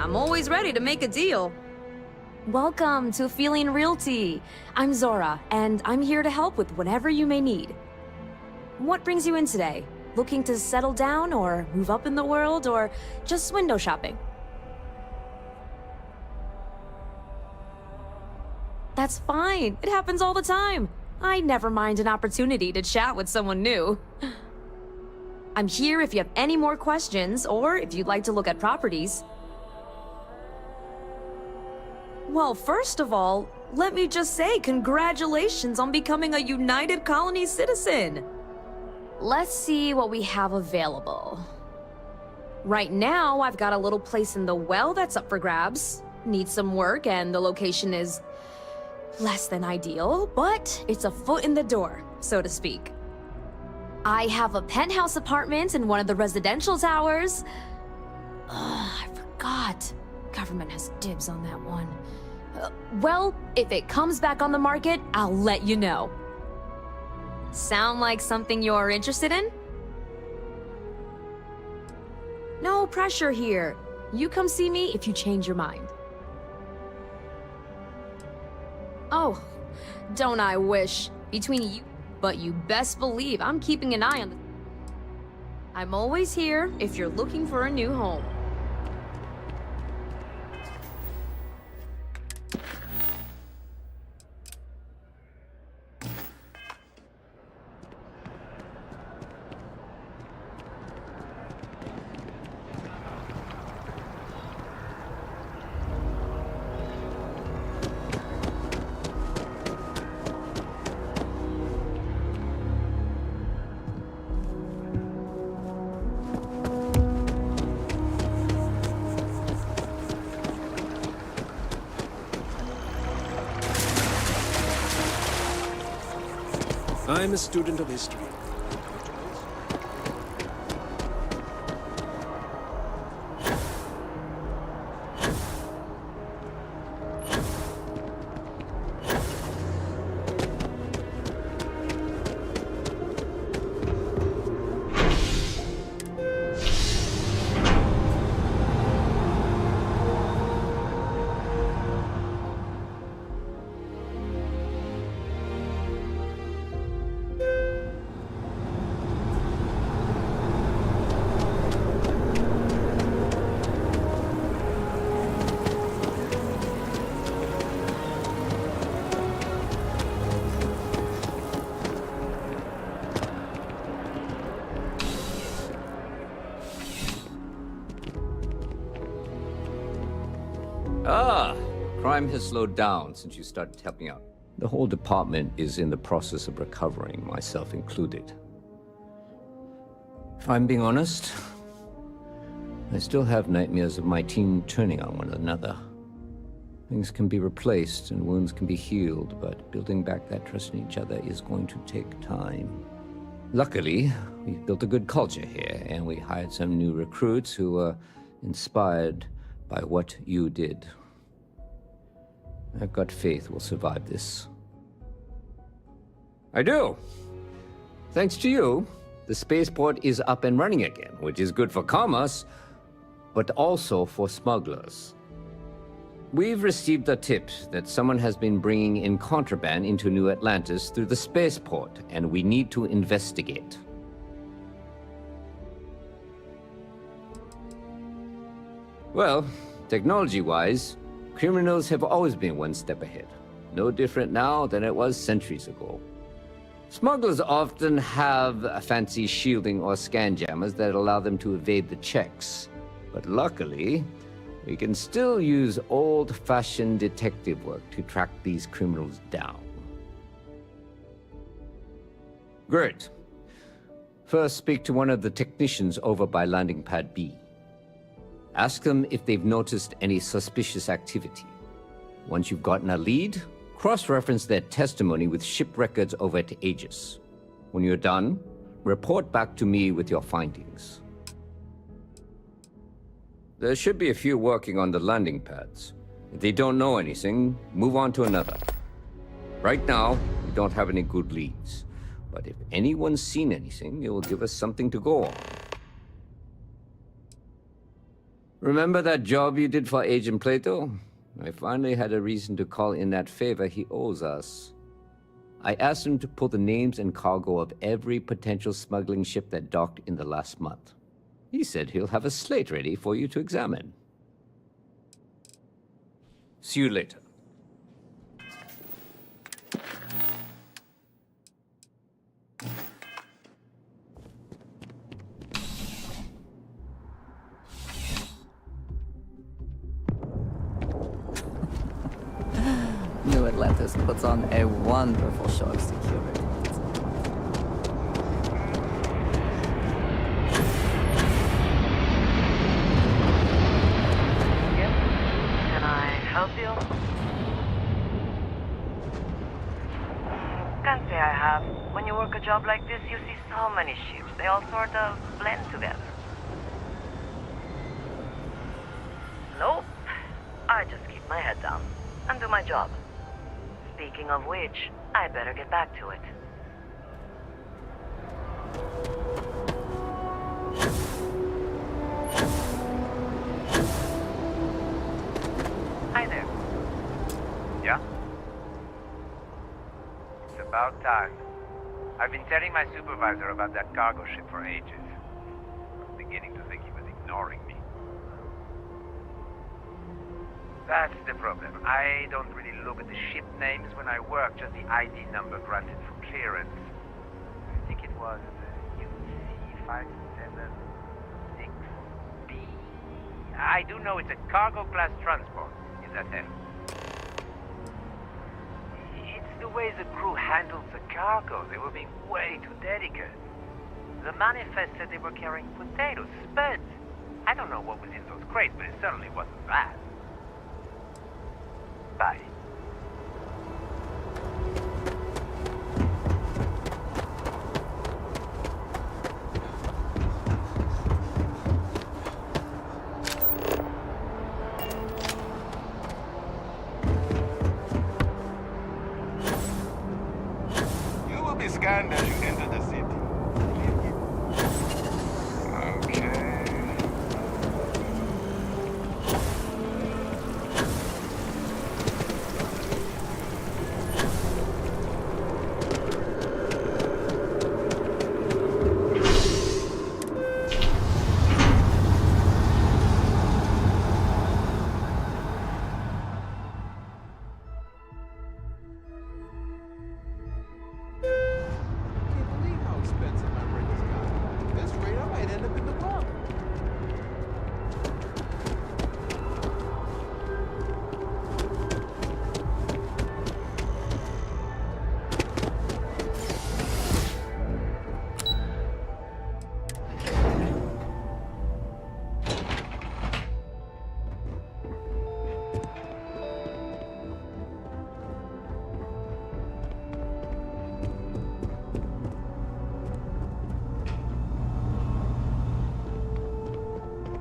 I'm always ready to make a deal. Welcome to Feeling Realty. I'm Zora, and I'm here to help with whatever you may need. What brings you in today? Looking to settle down, or move up in the world, or just window shopping? That's fine. It happens all the time. I never mind an opportunity to chat with someone new. I'm here if you have any more questions, or if you'd like to look at properties. Well, first of all, let me just say congratulations on becoming a United Colony citizen. Let's see what we have available. Right now, I've got a little place in the well that's up for grabs. Needs some work, and the location is less than ideal, but it's a foot in the door, so to speak. I have a penthouse apartment in one of the residential towers. I forgot. Government has dibs on that one. Well, if it comes back on the market, I'll let you know. Sound like something you're interested in? No pressure here. You come see me if you change your mind. Oh, don't I wish. Between you, but you best believe I'm keeping an eye on the... I'm always here if you're looking for a new home. I'm a student of history. Ah, crime has slowed down since you started helping out. The whole department is in the process of recovering, myself included. If I'm being honest, I still have nightmares of my team turning on one another. Things can be replaced and wounds can be healed, but building back that trust in each other is going to take time. Luckily, we've built a good culture here, and we hired some new recruits who were inspired by what you did. I've got faith we'll survive this. I do. Thanks to you, the spaceport is up and running again, which is good for commerce, but also for smugglers. We've received a tip that someone has been bringing in contraband into New Atlantis through the spaceport, and we need to investigate. Well, technology-wise, criminals have always been one step ahead. No different now than it was centuries ago. Smugglers often have a fancy shielding or scan jammers that allow them to evade the checks. But luckily, we can still use old-fashioned detective work to track these criminals down. Great. First, speak to one of the technicians over by landing pad B. Ask them if they've noticed any suspicious activity. Once you've gotten a lead, cross-reference their testimony with ship records over at Aegis. When you're done, report back to me with your findings. There should be a few working on the landing pads. If they don't know anything, move on to another. Right now, we don't have any good leads. But if anyone's seen anything, it will give us something to go on. Remember that job you did for Agent Plato? I finally had a reason to call in that favor he owes us. I asked him to pull the names and cargo of every potential smuggling ship that docked in the last month. He said he'll have a slate ready for you to examine. See you later. New Atlantis puts on a wonderful show of security. Can I help you? Can't say I have. When you work a job like this, you see so many ships. They all sort of blend together. Nope. I just keep my head down and do my job. Speaking of which, I better get back to it. Hi there. Yeah? It's about time. I've been telling my supervisor about that cargo ship for ages. I'm beginning to think he was ignoring me. That's the problem. I don't really look at the ship names when I work, just the ID number granted for clearance. I think it was UC576B. I do know it's a cargo class transport, if that helps. It's the way the crew handled the cargo. They were being way too delicate. The manifest said they were carrying potatoes, spuds. I don't know what was in those crates, but it certainly wasn't that. Bye. You will be scanned as you enter the city.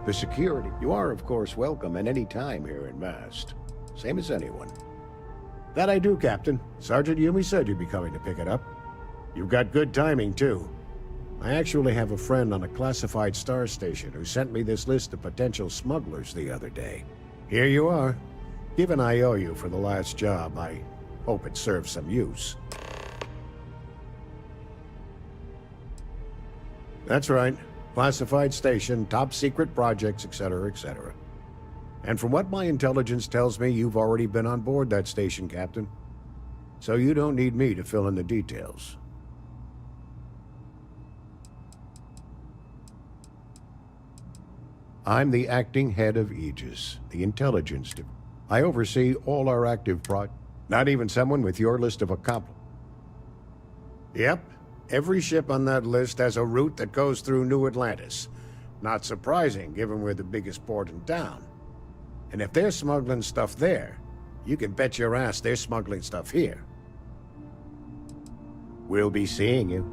The security. You are, of course, welcome at any time here in Mast. Same as anyone. That I do, Captain. Sergeant Yumi said you'd be coming to pick it up. You've got good timing, too. I actually have a friend on a classified star station who sent me this list of potential smugglers the other day. Here you are. Given I owe you for the last job, I hope it serves some use. That's right. Classified station, top secret projects, etc., etc. And from what my intelligence tells me, you've already been on board that station, Captain. So you don't need me to fill in the details. I'm the acting head of Aegis, the intelligence division. I oversee all our active not even someone with your list of accomplishments. Yep. Every ship on that list has a route that goes through New Atlantis. Not surprising, given we're the biggest port in town. And if they're smuggling stuff there, you can bet your ass they're smuggling stuff here. We'll be seeing you.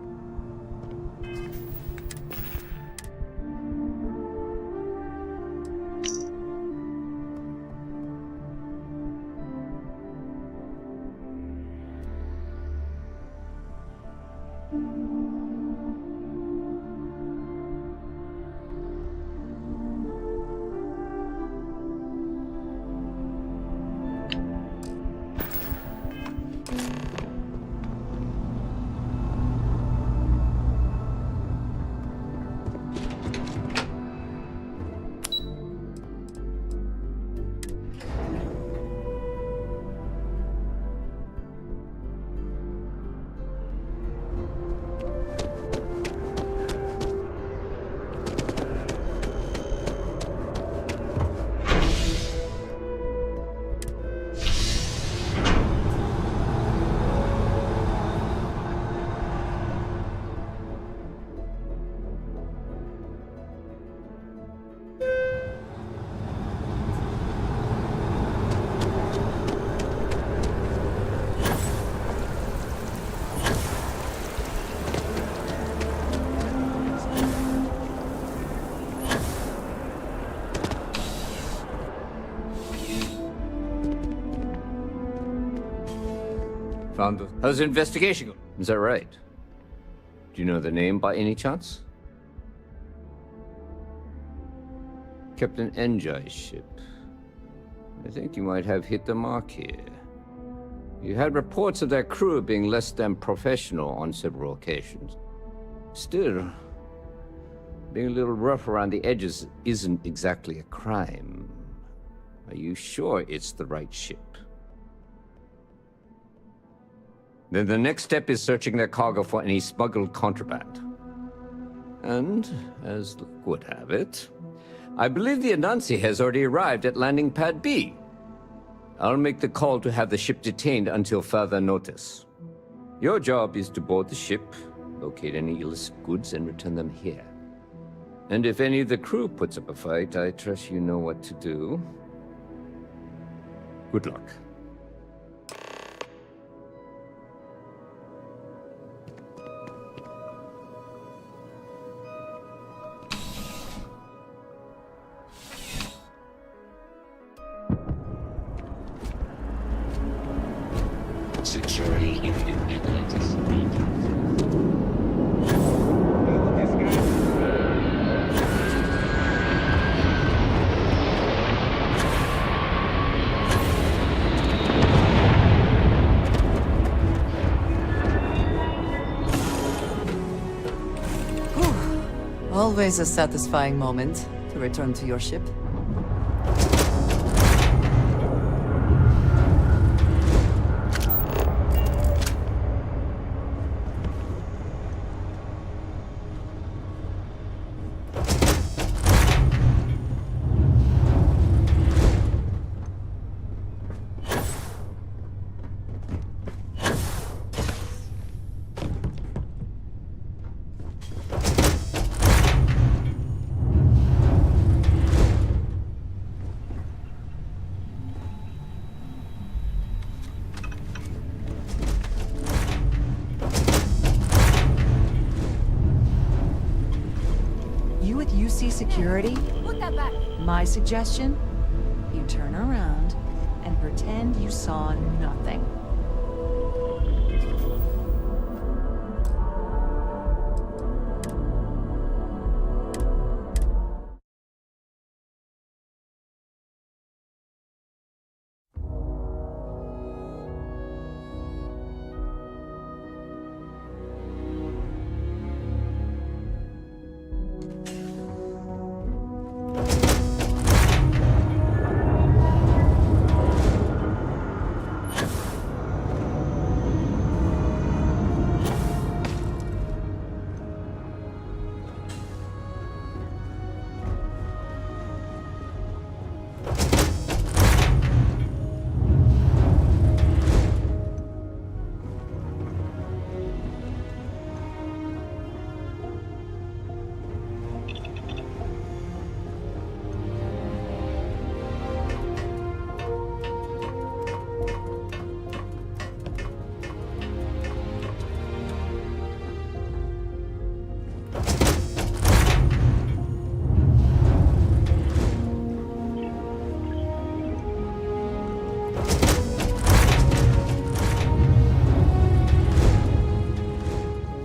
Found the... How's the investigation going? Is that right? Do you know the name by any chance? Captain Enjai's ship. I think you might have hit the mark here. You had reports of their crew being less than professional on several occasions. Still, being a little rough around the edges isn't exactly a crime. Are you sure it's the right ship? Then the next step is searching their cargo for any smuggled contraband. And, as luck would have it, I believe the Anansi has already arrived at landing pad B. I'll make the call to have the ship detained until further notice. Your job is to board the ship, locate any illicit goods, and return them here. And if any of the crew puts up a fight, I trust you know what to do. Good luck. Security in Atlantis. Always a satisfying moment to return to your ship. Security? Put that back. My suggestion? You turn around and pretend you saw nothing.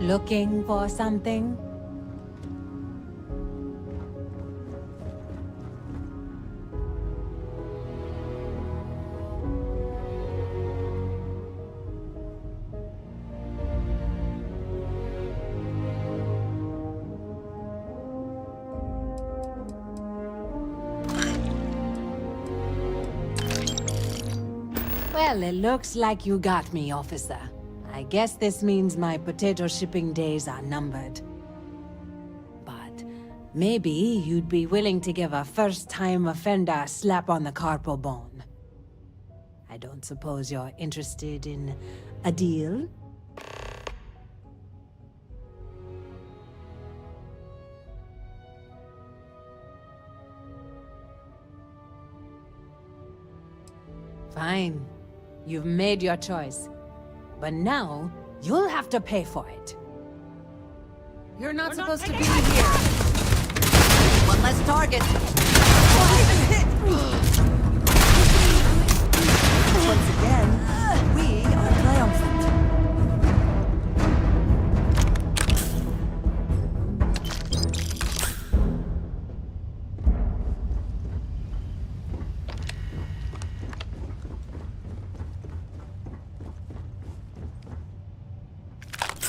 Looking for something? Well, it looks like you got me, officer. I guess this means my potato shipping days are numbered. But maybe you'd be willing to give a first-time offender a slap on the carpal bone. I don't suppose you're interested in a deal? Fine. You've made your choice. But now, you'll have to pay for it. You're not supposed to be here. One less target. Once again, we are triumphant.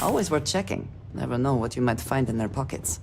Always worth checking. Never know what you might find in their pockets.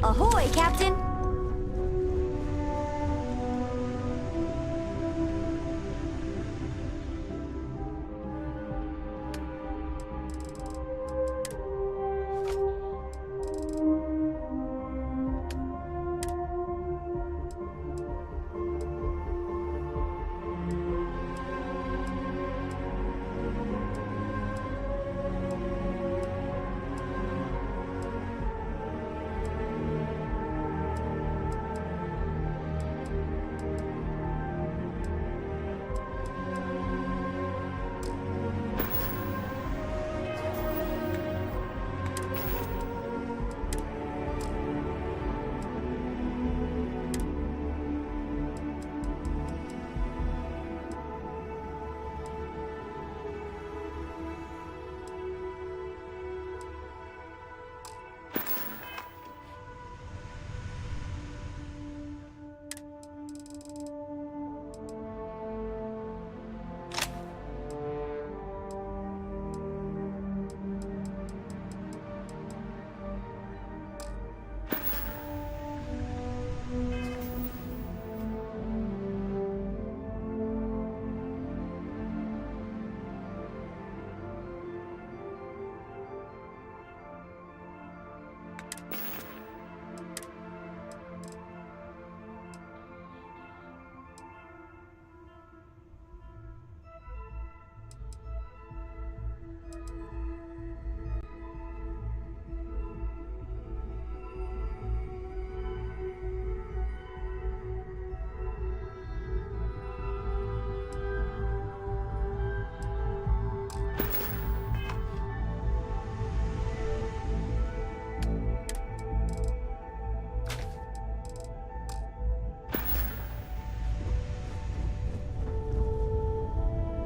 Ahoy, Captain!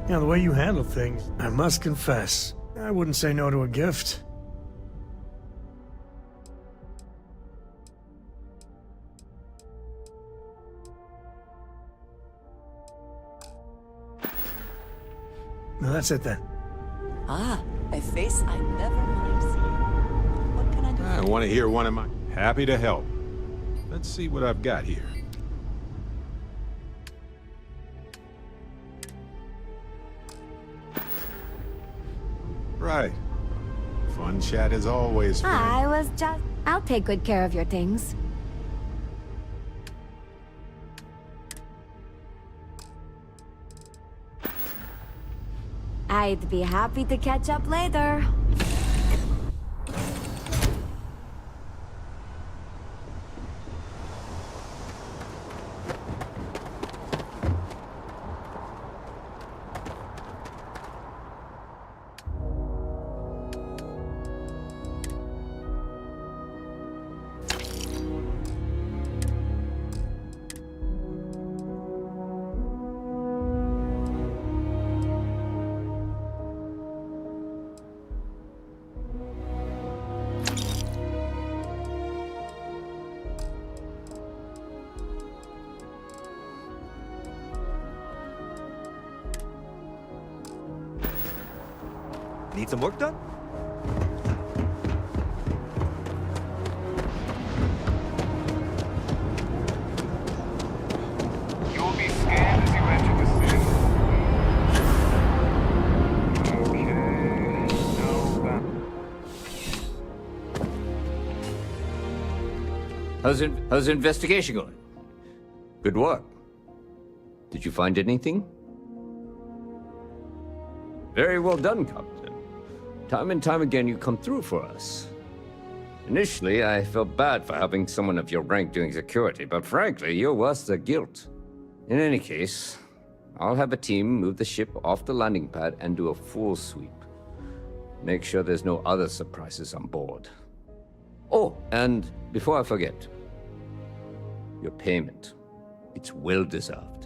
Yeah, the way you handle things, I must confess, I wouldn't say no to a gift. Well, that's it then. Ah, a face I never mind seeing. What can I do? I want to hear one of my... Happy to help. Let's see what I've got here. Right. Fun chat as always, friend. I was just... I'll take good care of your things. I'd be happy to catch up later. Need some work done? You'll be scanned as you enter the city. Okay. No. How's the investigation going? Good work. Did you find anything? Very well done, Captain. Time and time again you come through for us. Initially, I felt bad for having someone of your rank doing security, but frankly, you're worse than guilt. In any case, I'll have a team move the ship off the landing pad and do a full sweep. Make sure there's no other surprises on board. Oh, and before I forget, your payment. It's well deserved.